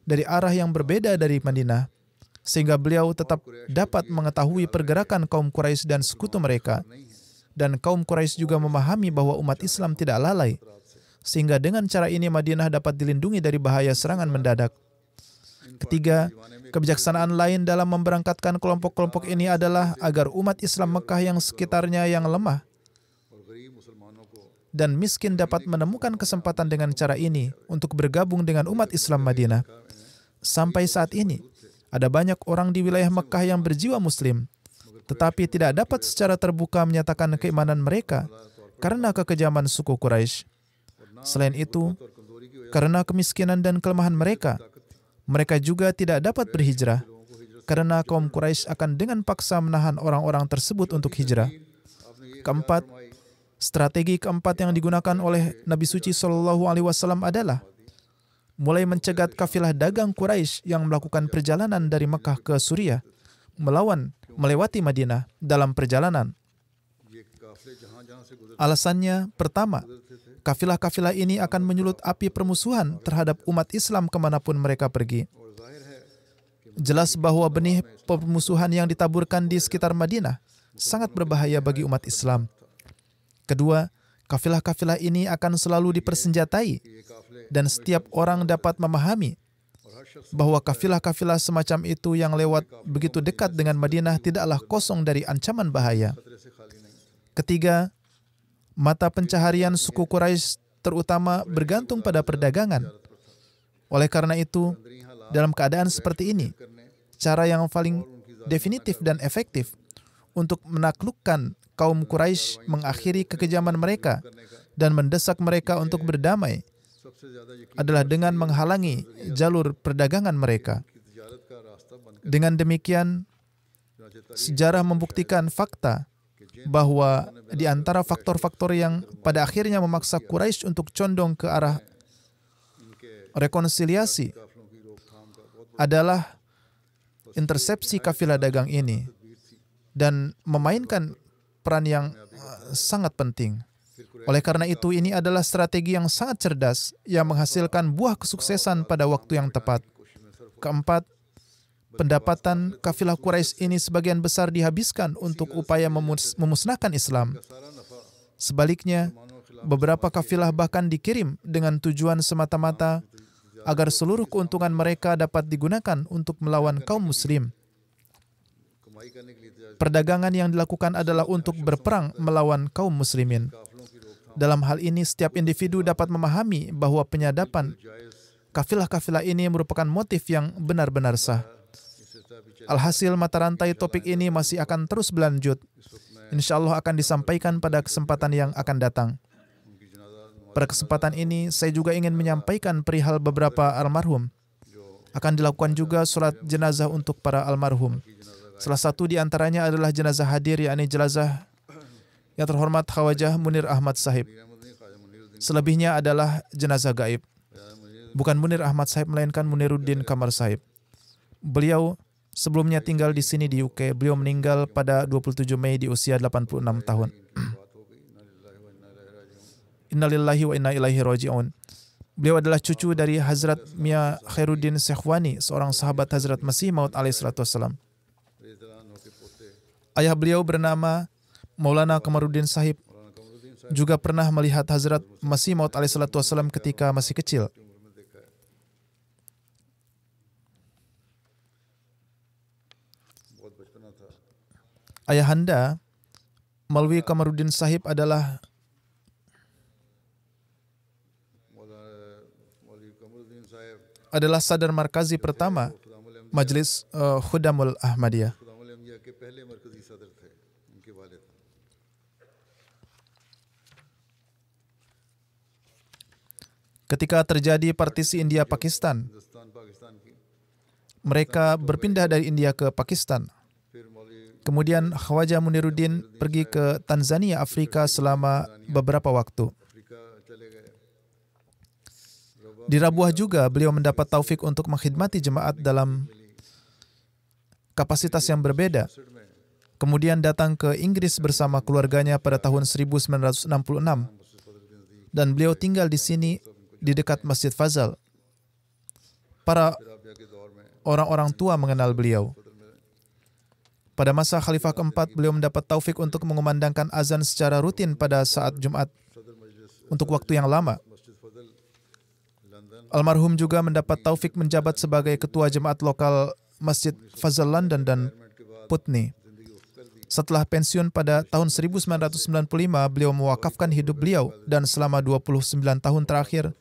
dari arah yang berbeda dari Madinah, sehingga beliau tetap dapat mengetahui pergerakan kaum Quraisy dan sekutu mereka. Dan kaum Quraisy juga memahami bahwa umat Islam tidak lalai, sehingga dengan cara ini Madinah dapat dilindungi dari bahaya serangan mendadak. Ketiga, kebijaksanaan lain dalam memberangkatkan kelompok-kelompok ini adalah agar umat Islam Mekah yang sekitarnya yang lemah dan miskin dapat menemukan kesempatan dengan cara ini untuk bergabung dengan umat Islam Madinah. Sampai saat ini, ada banyak orang di wilayah Mekah yang berjiwa Muslim, tetapi tidak dapat secara terbuka menyatakan keimanan mereka karena kekejaman suku Quraisy. Selain itu, karena kemiskinan dan kelemahan mereka, mereka juga tidak dapat berhijrah karena kaum Quraisy akan dengan paksa menahan orang-orang tersebut untuk hijrah. Keempat, strategi keempat yang digunakan oleh Nabi suci Shallallahu Alaihi Wasallam adalah mulai mencegat kafilah dagang Quraisy yang melakukan perjalanan dari Mekah ke Suriah melewati Madinah dalam perjalanan. Alasannya, pertama, kafilah-kafilah ini akan menyulut api permusuhan terhadap umat Islam kemanapun mereka pergi. Jelas bahwa benih permusuhan yang ditaburkan di sekitar Madinah sangat berbahaya bagi umat Islam. Kedua, kafilah-kafilah ini akan selalu dipersenjatai, dan setiap orang dapat memahami bahwa kafilah-kafilah semacam itu yang lewat begitu dekat dengan Madinah tidaklah kosong dari ancaman bahaya. Ketiga, mata pencaharian suku Quraisy terutama bergantung pada perdagangan. Oleh karena itu, dalam keadaan seperti ini, cara yang paling definitif dan efektif untuk menaklukkan kaum Quraisy mengakhiri kekejaman mereka dan mendesak mereka untuk berdamai adalah dengan menghalangi jalur perdagangan mereka. Dengan demikian, sejarah membuktikan fakta bahwa di antara faktor-faktor yang pada akhirnya memaksa Quraisy untuk condong ke arah rekonsiliasi adalah intersepsi kafilah dagang ini dan memainkan peran yang sangat penting. Oleh karena itu, ini adalah strategi yang sangat cerdas yang menghasilkan buah kesuksesan pada waktu yang tepat. Keempat, pendapatan kafilah Quraisy ini sebagian besar dihabiskan untuk upaya memusnahkan Islam. Sebaliknya, beberapa kafilah bahkan dikirim dengan tujuan semata-mata agar seluruh keuntungan mereka dapat digunakan untuk melawan kaum muslim. Perdagangan yang dilakukan adalah untuk berperang melawan kaum muslimin. Dalam hal ini, setiap individu dapat memahami bahwa penyadapan kafilah-kafilah ini merupakan motif yang benar-benar sah. Alhasil, mata rantai topik ini masih akan terus berlanjut. Insya Allah akan disampaikan pada kesempatan yang akan datang. Pada kesempatan ini, saya juga ingin menyampaikan perihal beberapa almarhum. Akan dilakukan juga sholat jenazah untuk para almarhum. Salah satu di antaranya adalah jenazah hadir, yakni jenazah yang terhormat Khawajah Munir Ahmad Sahib. Selebihnya adalah jenazah gaib. Bukan Munir Ahmad Sahib, melainkan Muniruddin Kamar Sahib. Beliau sebelumnya tinggal di sini di UK. Beliau meninggal pada 27 Mei di usia 86 tahun. Innalillahi wa inna ilaihi raji'un. Beliau adalah cucu dari Hazrat Mia Khairuddin Sekhwani, seorang sahabat Hazrat Masih Maud alaihi salatu wassalam. Ayah beliau bernama Maulana Kamaruddin Sahib juga pernah melihat Hazrat Masih Maud alaihi salatu wassalam ketika masih kecil. Ayahanda, Maulwi Kamaruddin Sahib adalah sadar markazi pertama Majlis Khudamul Ahmadiyah. Ketika terjadi partisi India-Pakistan, Hindustan पाकिस्तान की mereka berpindah dari India ke Pakistan. फिर मौलवी Kemudian Khwaja Muniruddin pergi ke Tanzania, Afrika selama beberapa waktu. Africa चले गए। Di Rabuah juga beliau mendapat taufik untuk mengkhidmati jemaat dalam kapasitas yang berbeda. Kemudian datang ke Inggris bersama keluarganya pada tahun 1966 dan beliau tinggal di sini di dekat Masjid Fazal. Para Rabia के दौर में orang-orang tua mengenal beliau. Pada masa Khalifah keempat, beliau mendapat taufik untuk mengumandangkan azan secara rutin pada saat Jumat सदर मजलिस untuk waktu yang lama. मस्जिद फजल London Almarhum juga mendapat taufik menjabat sebagai ketua jemaat lokal Masjid Fazal London dan Putney. Setelah pensiun pada tahun 1995, beliau mewakafkan hidup beliau dan selama 29 tahun terakhir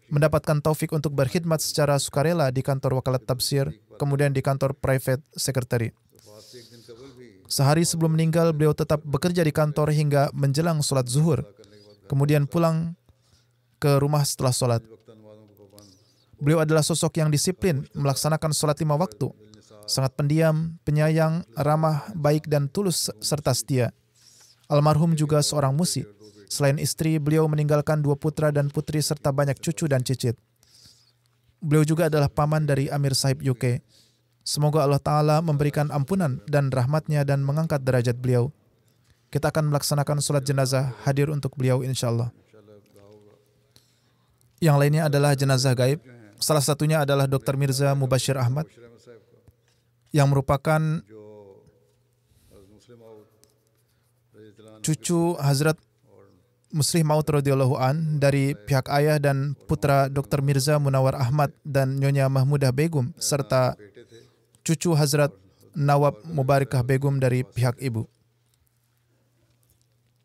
mendapatkan taufik untuk berkhidmat secara sukarela di kantor wakalat tafsir, kemudian di kantor private secretary. वफात से एक दिन कबल भी Sehari sebelum meninggal, beliau tetap bekerja di kantor hingga menjelang sholat zuhur, kemudian pulang ke rumah setelah sholat. वक्त नमाजों को पाबंद Beliau adalah sosok yang disiplin, melaksanakan sholat 5 waktu, sangat pendiam, penyayang, ramah, baik, dan tulus serta setia. Almarhum juga seorang musi. Selain istri, beliau meninggalkan 2 putra dan putri serta banyak cucu dan cicit. Beliau juga adalah paman dari Amir Sahib UK. Semoga Allah Ta'ala memberikan ampunan dan rahmatnya dan mengangkat derajat beliau. Kita akan melaksanakan sholat jenazah hadir untuk beliau insyaAllah. Yang lainnya adalah jenazah gaib. Salah satunya adalah Dr. Mirza Mubashir Ahmad रहमत साहब का yang merupakan जो मुस्लिम आउट रज़ियल्लाहु cucu Hazrat Muslih Maud radhiyallahu an dari pihak ayah dan putra Dr. Mirza Munawar Ahmad dan Nyonya Mahmudah Begum serta बेटे थे cucu Hazrat Nawab Mubarakah Begum dari pihak ibu.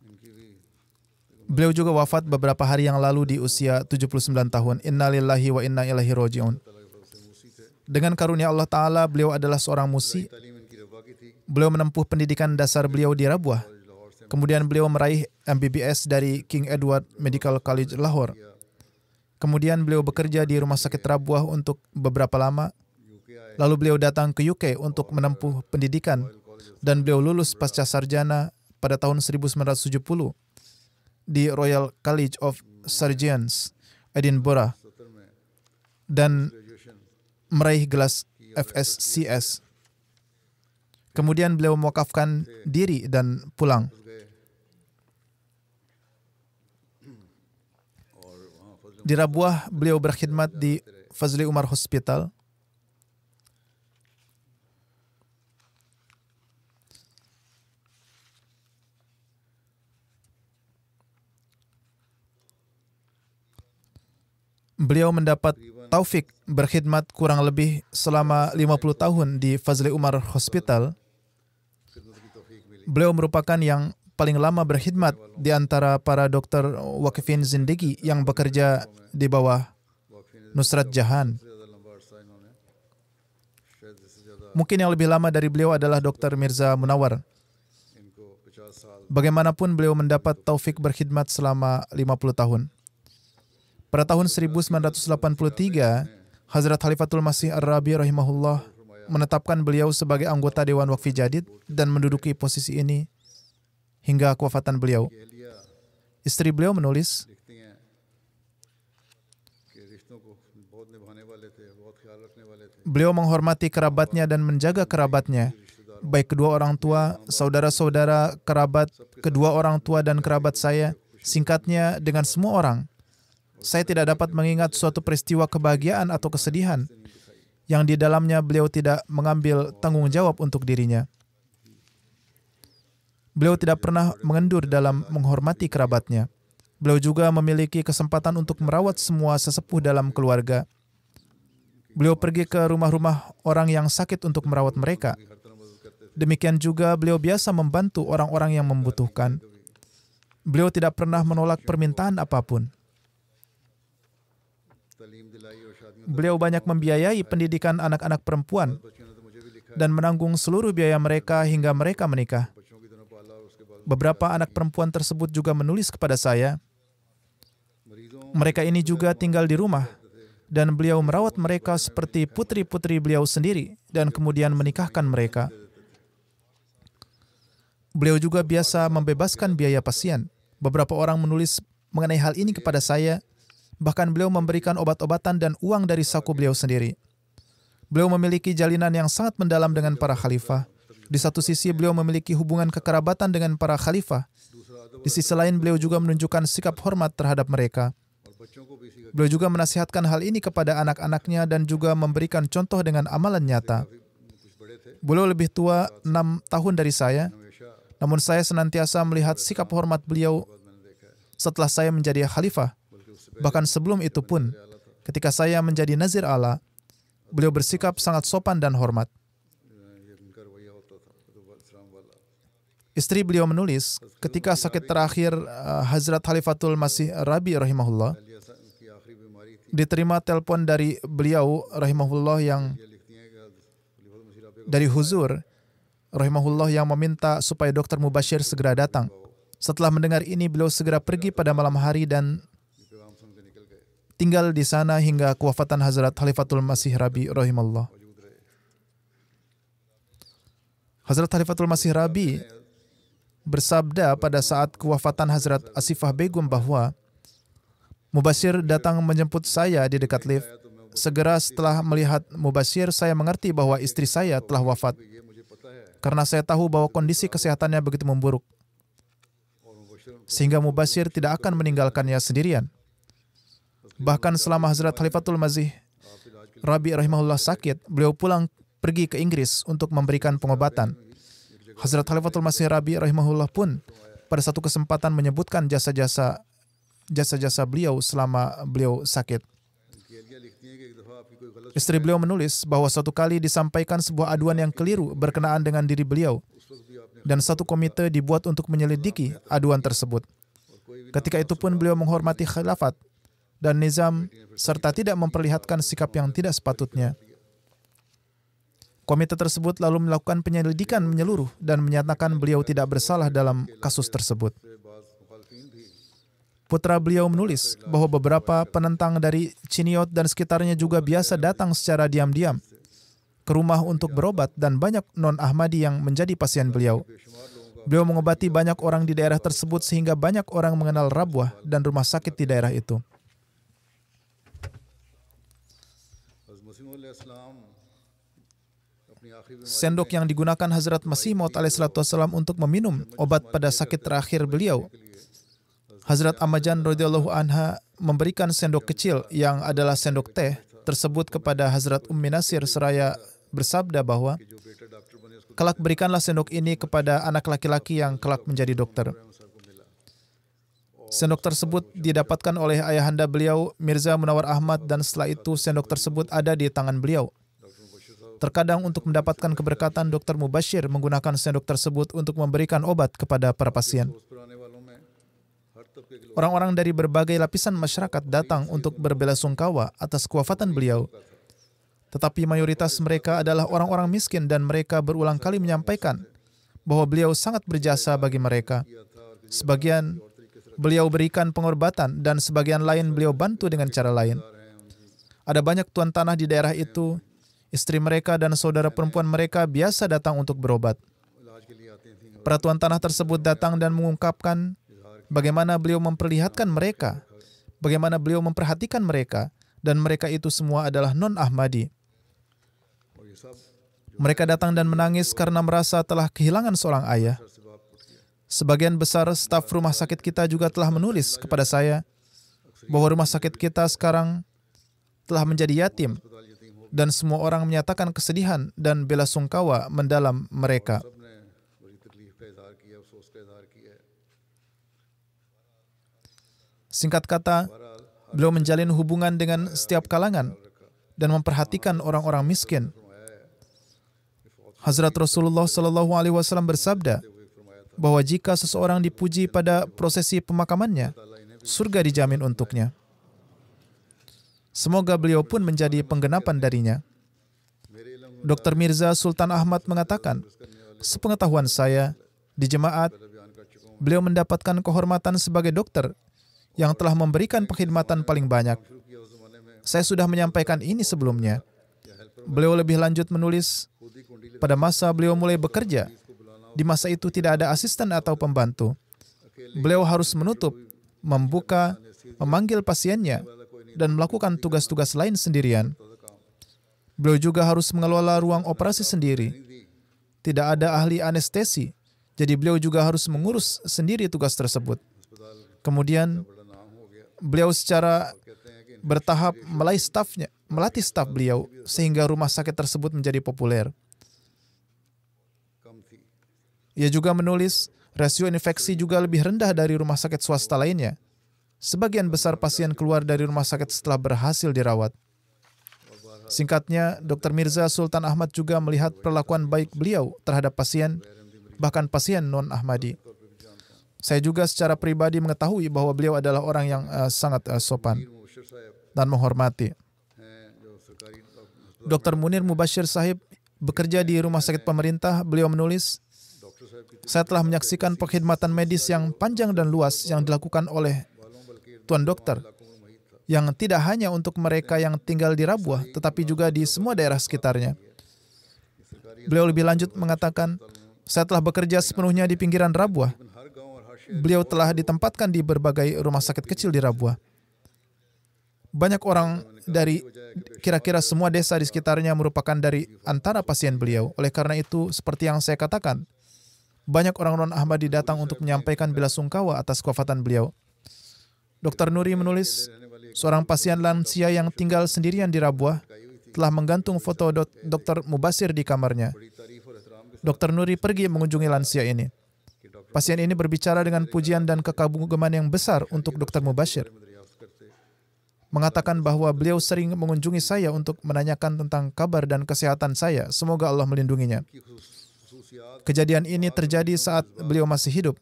इनकी भी Beliau juga wafat beberapa hari yang lalu di usia 79 tahun. Innalillahi wa inna ilaihi raji'un. तलब से मूसी थे Dengan karunia Allah Ta'ala, beliau adalah seorang musi. तालीम इनकी रबा की थी Beliau menempuh pendidikan dasar beliau di Rabuah. Lahore से Kemudian beliau meraih MBBS dari King Edward Medical College Lahore. Kemudian beliau bekerja di Rumah Sakit Rabuah untuk beberapa lama. UK आए Lalu beliau datang ke UK untuk menempuh pendidikan dan beliau lulus pasca sarjana pada tahun 1970 di Royal College of Surgeons, Edinburgh, 70 में dan graduation meraih gelas FSCS. Kemudian beliau mewakafkan diri dan pulang. गए और वहाँ फजल Di Rabuah, beliau berkhidmat di Fazli Umar Hospital. Beliau mendapat taufik berkhidmat kurang lebih selama 50 tahun di Fazli Umar Hospital. खिदमत की तौफीक मिली Beliau merupakan yang paling lama berkhidmat di antara para dokter Waqifin Zindagi yang bekerja di bawah वाकफी ने Nusrat Jahan. सबसे ज़्यादा लंबा अरसा इन्होंने शायद इससे ज़्यादा Mungkin yang lebih lama dari beliau adalah Dr. Mirza Munawar. इनको 50 साल Bagaimanapun beliau mendapat taufik berkhidmat selama 50 tahun. Pada tahun 1983, Hazrat Khalifatul Masih Ar-Rabi rahimahullah menetapkan beliau sebagai anggota Dewan Waqfi Jadid dan menduduki posisi ini hingga kewafatan beliau. एहलिया Istri beliau menulis, लिखती हैं कि रिश्तों को बहुत निभाने वाले थे बहुत ख्याल रखने वाले थे beliau menghormati kerabatnya dan menjaga kerabatnya, baik kedua orang tua, saudara-saudara, kerabat, kedua orang tua dan kerabat saya, singkatnya dengan semua orang. Saya tidak dapat mengingat suatu peristiwa kebahagiaan atau kesedihan yang di dalamnya beliau tidak mengambil tanggung jawab untuk dirinya. Beliau tidak pernah mengendur dalam menghormati kerabatnya. Beliau juga memiliki kesempatan untuk merawat semua sesepuh dalam keluarga. Beliau pergi ke rumah-rumah orang yang sakit untuk merawat mereka. Demikian juga beliau biasa membantu orang-orang yang membutuhkan. Beliau tidak pernah menolak permintaan apapun. तालीम दिलाई और शादियों Beliau banyak membiayai pendidikan anak-anak perempuan बच्चों ने तो मुझे भी लिखा dan menanggung seluruh biaya mereka hingga mereka menikah. बच्चों की तरह पाला और उसके बाद Beberapa anak perempuan tersebut juga menulis kepada saya, मरीजों Mereka ini juga tinggal di rumah, dan beliau merawat mereka seperti putri-putri beliau sendiri, dan kemudian menikahkan mereka. Beliau juga biasa membebaskan biaya pasien. Beberapa orang menulis mengenai hal ini kepada saya, bahkan beliau memberikan obat-obatan dan uang dari saku beliau sendiri. Beliau memiliki jalinan yang sangat mendalam dengan para khalifah. Di satu sisi, beliau memiliki hubungan kekerabatan dengan para khalifah. Di sisi lain, beliau juga menunjukkan sikap hormat terhadap mereka. Beliau juga menasihatkan hal ini kepada anak-anaknya dan juga memberikan contoh dengan amalan nyata. Beliau lebih tua 6 tahun dari saya, namun saya senantiasa melihat sikap hormat beliau setelah saya menjadi khalifah. Bahkan sebelum itu pun, ketika saya menjadi Nazir Allah, beliau bersikap sangat sopan dan hormat. Istri beliau menulis, ketika sakit terakhir Hazrat Khalifatul Masih Rabi rahimahullah, diterima telepon dari beliau rahimahullah yang dari Huzur rahimahullah yang meminta supaya Dr. Mubashir segera datang. Setelah mendengar ini, beliau segera pergi pada malam hari dan tinggal di sana hingga kewafatan Hazrat Khalifatul Masih Rabi rahimahullah. Hazrat Khalifatul Masih Rabi bersabda pada saat kewafatan Hazrat Asifah Begum bahwa Mubashir datang menjemput saya di dekat lift. Segera setelah melihat Mubashir, saya mengerti bahwa istri saya telah wafat. Karena saya tahu bahwa kondisi kesehatannya begitu memburuk, sehingga Mubashir tidak akan meninggalkannya sendirian. Bahkan selama Hazrat Khalifatul Masih Rabi rahimahullah sakit, beliau pulang pergi ke Inggris untuk memberikan pengobatan. Hazrat Khalifatul Masih Rabi rahimahullah pun pada satu kesempatan menyebutkan jasa-jasa beliau selama beliau sakit. Istri beliau menulis bahwa suatu kali disampaikan sebuah aduan yang keliru berkenaan dengan diri beliau, dan satu komite dibuat untuk menyelidiki aduan tersebut. Ketika itu pun beliau menghormati khilafat dan nizam serta tidak memperlihatkan sikap yang tidak sepatutnya. Komite tersebut lalu melakukan penyelidikan menyeluruh dan menyatakan beliau tidak bersalah dalam kasus tersebut. Putra beliau menulis bahwa beberapa penentang dari Chiniot dan sekitarnya juga biasa datang secara diam-diam ke rumah untuk berobat, dan banyak non-Ahmadi yang menjadi pasien beliau. Beliau mengobati banyak orang di daerah tersebut sehingga banyak orang mengenal Rabwah dan rumah sakit di daerah itu. Sendok yang digunakan Hazrat Masih Maud alaihissalam untuk meminum obat pada sakit terakhir beliau, Hazrat Ammajan radhiyallahu anha memberikan sendok kecil yang adalah sendok teh tersebut kepada Hazrat Ummi Nasir seraya bersabda bahwa kelak berikanlah sendok ini kepada anak laki-laki yang kelak menjadi dokter. Sendok tersebut didapatkan oleh ayahanda beliau, Mirza Munawar Ahmad, dan setelah itu sendok tersebut ada di tangan beliau. Terkadang untuk mendapatkan keberkatan, Dr. Mubashir menggunakan sendok tersebut untuk memberikan obat kepada para pasien. Orang-orang dari berbagai lapisan masyarakat datang untuk berbelasungkawa atas kewafatan beliau. Tetapi mayoritas mereka adalah orang-orang miskin dan mereka berulang kali menyampaikan bahwa beliau sangat berjasa bagi mereka. Sebagian beliau berikan pengobatan dan sebagian lain beliau bantu dengan cara lain. Ada banyak tuan tanah di daerah itu, istri mereka dan saudara perempuan mereka biasa datang untuk berobat. Para tuan tanah tersebut datang dan mengungkapkan bagaimana beliau memperlihatkan mereka, bagaimana beliau memperhatikan mereka, dan mereka itu semua adalah non-Ahmadi. Mereka datang dan menangis karena merasa telah kehilangan seorang ayah. Sebagian besar staf rumah sakit kita juga telah menulis kepada saya bahwa rumah sakit kita sekarang telah menjadi yatim, dan semua orang menyatakan kesedihan dan belasungkawa mendalam mereka. Singkat kata, beliau menjalin hubungan dengan setiap kalangan dan memperhatikan orang-orang miskin. Hazrat Rasulullah SAW bersabda bahwa jika seseorang dipuji pada prosesi pemakamannya, surga dijamin untuknya. Semoga beliau pun menjadi penggenapan darinya. Dr. Mirza Sultan Ahmad mengatakan, sepengetahuan saya, di jemaat, beliau mendapatkan kehormatan sebagai dokter yang telah memberikan perkhidmatan paling banyak. Saya sudah menyampaikan ini sebelumnya. Beliau lebih lanjut menulis, pada masa beliau mulai bekerja, di masa itu tidak ada asisten atau pembantu. Beliau harus menutup, membuka, memanggil pasiennya, dan melakukan tugas-tugas lain sendirian. Beliau juga harus mengelola ruang operasi sendiri. Tidak ada ahli anestesi, jadi beliau juga harus mengurus sendiri tugas tersebut. Kemudian, beliau secara bertahap melatih staf beliau sehingga rumah sakit tersebut menjadi populer. Ia juga menulis, rasio infeksi juga lebih rendah dari rumah sakit swasta lainnya. Sebagian besar pasien keluar dari rumah sakit setelah berhasil dirawat. Singkatnya, Dr. Mirza Sultan Ahmad juga melihat perlakuan baik beliau terhadap pasien, bahkan pasien non-Ahmadi. Saya juga secara pribadi mengetahui bahwa beliau adalah orang yang sangat sopan dan menghormati. Dr. Munir Mubashir Sahib bekerja di rumah sakit pemerintah. Beliau menulis, saya telah menyaksikan perkhidmatan medis yang panjang dan luas yang dilakukan oleh Tuan Dokter, yang tidak hanya untuk mereka yang tinggal di Rabuah, tetapi juga di semua daerah sekitarnya. Beliau lebih lanjut mengatakan, saya telah bekerja sepenuhnya di pinggiran Rabuah. Beliau telah ditempatkan di berbagai rumah sakit kecil di Rabuah. Banyak orang dari kira-kira semua desa di sekitarnya merupakan dari antara pasien beliau. Oleh karena itu, seperti yang saya katakan, banyak orang non-Ahmadi datang untuk menyampaikan belasungkawa atas kewafatan beliau. Dr. Nuri menulis, seorang pasien lansia yang tinggal sendirian di Rabuah telah menggantung foto Dr. Mubashir di kamarnya. Dr. Nuri pergi mengunjungi lansia ini. Pasien ini berbicara dengan pujian dan kekaguman yang besar untuk Dr. Mubashir. Mengatakan bahwa beliau sering mengunjungi saya untuk menanyakan tentang kabar dan kesehatan saya. Semoga Allah melindunginya. Kejadian ini terjadi saat beliau masih hidup.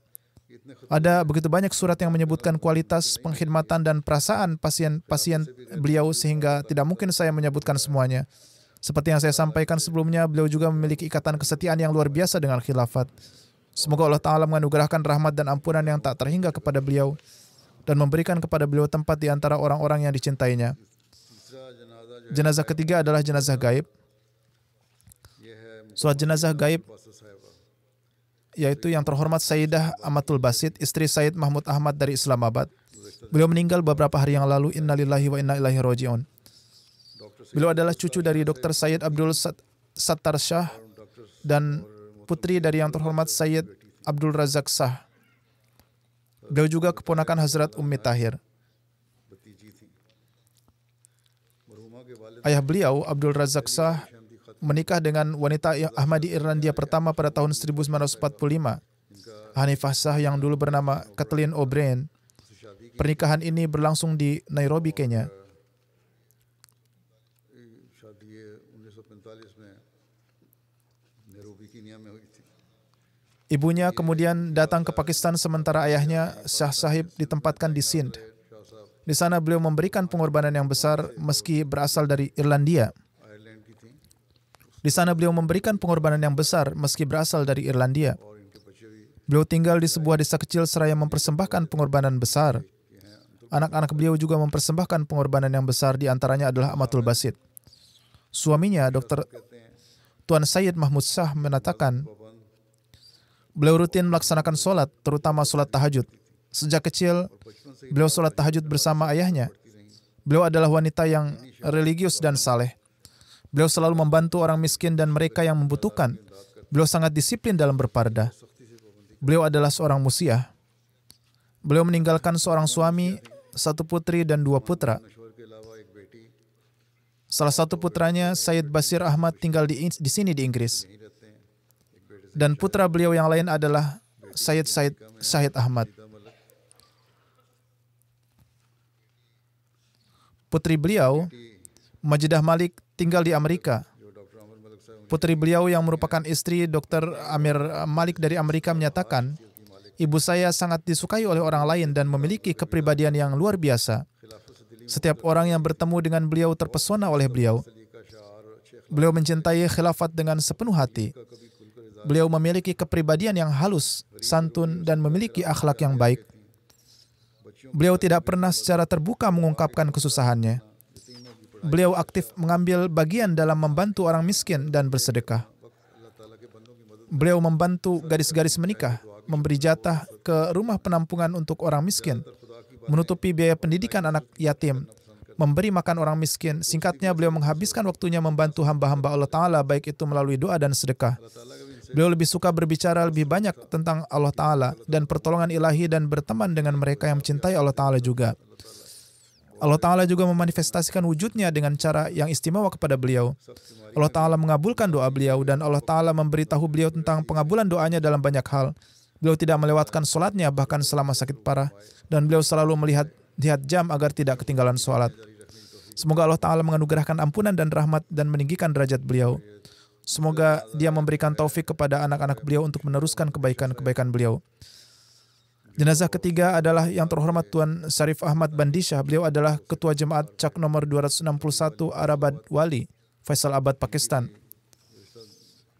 Ada begitu banyak surat yang menyebutkan kualitas pengkhidmatan dan perasaan pasien-pasien beliau sehingga tidak mungkin saya menyebutkan semuanya. Seperti yang saya sampaikan sebelumnya, beliau juga memiliki ikatan kesetiaan yang luar biasa dengan khilafat. Semoga Allah Ta'ala menganugerahkan rahmat dan ampunan yang tak terhingga kepada beliau dan memberikan kepada beliau tempat di antara orang-orang yang dicintainya. Jenazah ketiga adalah jenazah gaib. Salat jenazah gaib yaitu yang terhormat Sayyidah Amatul Basit, istri Sayyid Mahmud Ahmad dari Islamabad. Beliau meninggal beberapa hari yang lalu. Innalillahi wa inna ilaihi raji'un. Beliau adalah cucu dari Dr. Sayyid Abdul Sattar Shah dan putri dari yang terhormat Sayyid Abdul Razak Shah. Beliau juga keponakan Hazrat Ummi Tahir. Ayah beliau, Abdul Razak Shah, menikah dengan wanita Ahmadi Irlandia pertama pada tahun 1945, Hanifah Shah yang dulu bernama Kathleen O'Brien. Pernikahan ini berlangsung di Nairobi, Kenya. Ibunya kemudian datang ke Pakistan sementara ayahnya, Shah Sahib, ditempatkan di Sindh. Di sana beliau memberikan pengorbanan yang besar meski berasal dari Irlandia. Beliau tinggal di sebuah desa kecil seraya mempersembahkan pengorbanan besar. Anak-anak beliau juga mempersembahkan pengorbanan yang besar, di antaranya adalah Amatul Basit. Suaminya, Dr. Tuan Sayyid Mahmud Shah, mengatakan, beliau rutin melaksanakan sholat, terutama sholat tahajud. Sejak kecil, beliau sholat tahajud bersama ayahnya. Beliau adalah wanita yang religius dan saleh. Beliau selalu membantu orang miskin dan mereka yang membutuhkan. Beliau sangat disiplin dalam berpardah. Beliau adalah seorang musiah. Beliau meninggalkan seorang suami, 1 putri dan 2 putra. Salah satu putranya, Sayyid Basir Ahmad, tinggal di sini di Inggris. Dan putra beliau yang lain adalah Sayyid Syahid Ahmad. Putri beliau, Majidah Malik, tinggal di Amerika. Putri beliau yang merupakan istri Dr. Amir Malik dari Amerika menyatakan, ibu saya sangat disukai oleh orang lain dan memiliki kepribadian yang luar biasa. Setiap orang yang bertemu dengan beliau terpesona oleh beliau. Beliau mencintai khilafat dengan sepenuh hati. Beliau memiliki kepribadian yang halus, santun, dan memiliki akhlak yang baik. Beliau tidak pernah secara terbuka mengungkapkan kesusahannya. Beliau aktif mengambil bagian dalam membantu orang miskin dan bersedekah. Beliau membantu gadis-gadis menikah, memberi jatah ke rumah penampungan untuk orang miskin, menutupi biaya pendidikan anak yatim, memberi makan orang miskin. Singkatnya, beliau menghabiskan waktunya membantu hamba-hamba Allah Ta'ala, baik itu melalui doa dan sedekah. Beliau lebih suka berbicara lebih banyak tentang Allah Ta'ala dan pertolongan ilahi dan berteman dengan mereka yang mencintai Allah Ta'ala juga. Allah Ta'ala juga memanifestasikan wujudnya dengan cara yang istimewa kepada beliau. Allah Ta'ala mengabulkan doa beliau dan Allah Ta'ala memberitahu beliau tentang pengabulan doanya dalam banyak hal. Beliau tidak melewatkan sholatnya bahkan selama sakit parah, dan beliau selalu melihat jam agar tidak ketinggalan sholat. Semoga Allah Ta'ala menganugerahkan ampunan dan rahmat dan meninggikan derajat beliau. Semoga Dia memberikan taufik kepada anak-anak beliau untuk meneruskan kebaikan-kebaikan beliau. Jenazah ketiga adalah yang terhormat Tuan Syarif Ahmad Bandisha. Beliau adalah Ketua Jemaat Cak nomor 261 Arabad Wali, Faisalabad, Pakistan.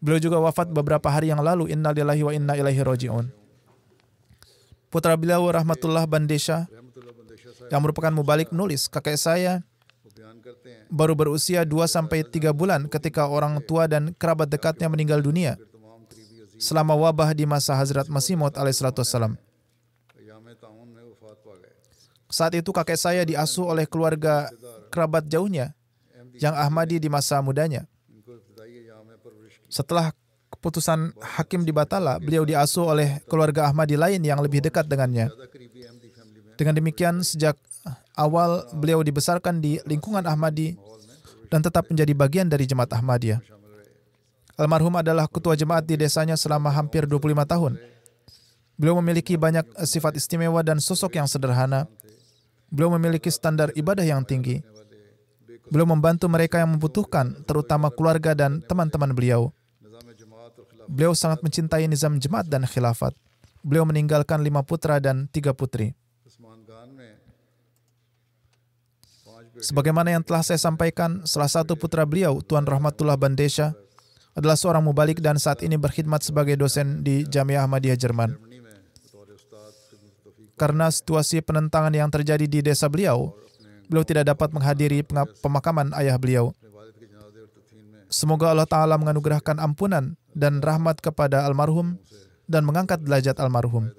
Beliau juga wafat beberapa hari yang lalu. Inna lillahi wa inna ilaihi raji'un. Putra beliau Rahmatullah Bandisha, yang merupakan mubalik, menulis, kakek saya baru berusia 2-3 bulan ketika orang tua dan kerabat dekatnya meninggal dunia selama wabah di masa Hazrat Masih Maud alaihissalam. Saat itu kakek saya diasuh oleh keluarga kerabat jauhnya yang Ahmadi di masa mudanya. Setelah keputusan hakim di Batala, beliau diasuh oleh keluarga Ahmadi lain yang lebih dekat dengannya. Dengan demikian, sejak awal beliau dibesarkan di lingkungan Ahmadi dan tetap menjadi bagian dari Jemaat Ahmadiyah. Almarhum adalah ketua jemaat di desanya selama hampir 25 tahun. Beliau memiliki banyak sifat istimewa dan sosok yang sederhana. Beliau memiliki standar ibadah yang tinggi. Beliau membantu mereka yang membutuhkan, terutama keluarga dan teman-teman beliau. Beliau sangat mencintai nizam jemaat dan khilafat. Beliau meninggalkan 5 putra dan 3 putri. Sebagaimana yang telah saya sampaikan, salah satu putra beliau, Tuan Rahmatullah Bandisha, adalah seorang mubalik dan saat ini berkhidmat sebagai dosen di Jamiah Ahmadiyah Jerman. Karena situasi penentangan yang terjadi di desa beliau, beliau tidak dapat menghadiri pemakaman ayah beliau. Semoga Allah Ta'ala menganugerahkan ampunan dan rahmat kepada almarhum dan mengangkat derajat almarhum.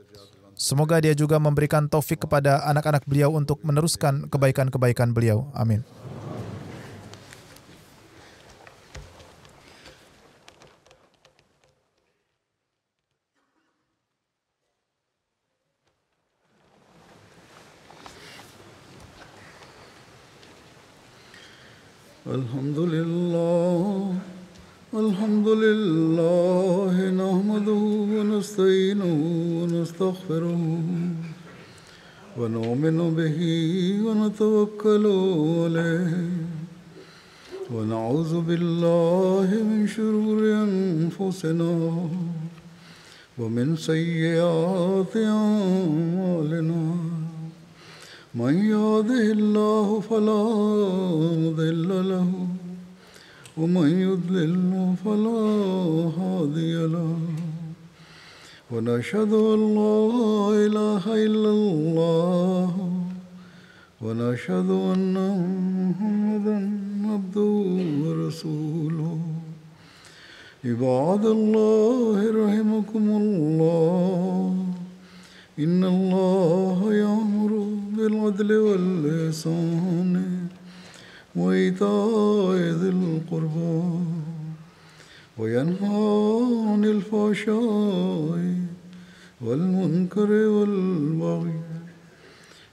Semoga Dia juga memberikan taufik kepada anak-anak beliau untuk meneruskan kebaikan-kebaikan beliau. Amin. Alhamdulillah, nahmaduhu wa nasta'inuhu wa nastaghfiruh wa nu'minu bihi wa natawakkalu alayhi wa na'udzu billahi min shururi anfusina wa min sayyiati a'malina. Man yahdihillahu fala mudilla lahu wa man yudlilhu fala hadiya lahu. Wa nashhadu an la ilaha illallah wa nashhadu anna Muhammadan abduhu wa rasuluh. Ibadallahi rahimakumullah. Inna Allaha ya'muru bil-'adli wal-ihsani wa ita'i dhil qurba wa yanha 'anil fahsha'i wal-munkari wal-baghi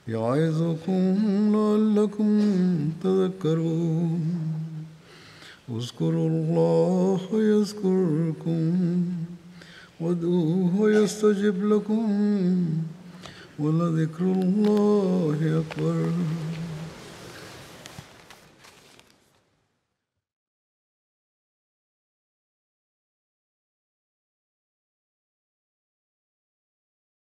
ya'izukum la'allakum tadhakkarun. Uzkurullaha yazkurkum وادعوه يستجب لكم ولذكر الله أكبر.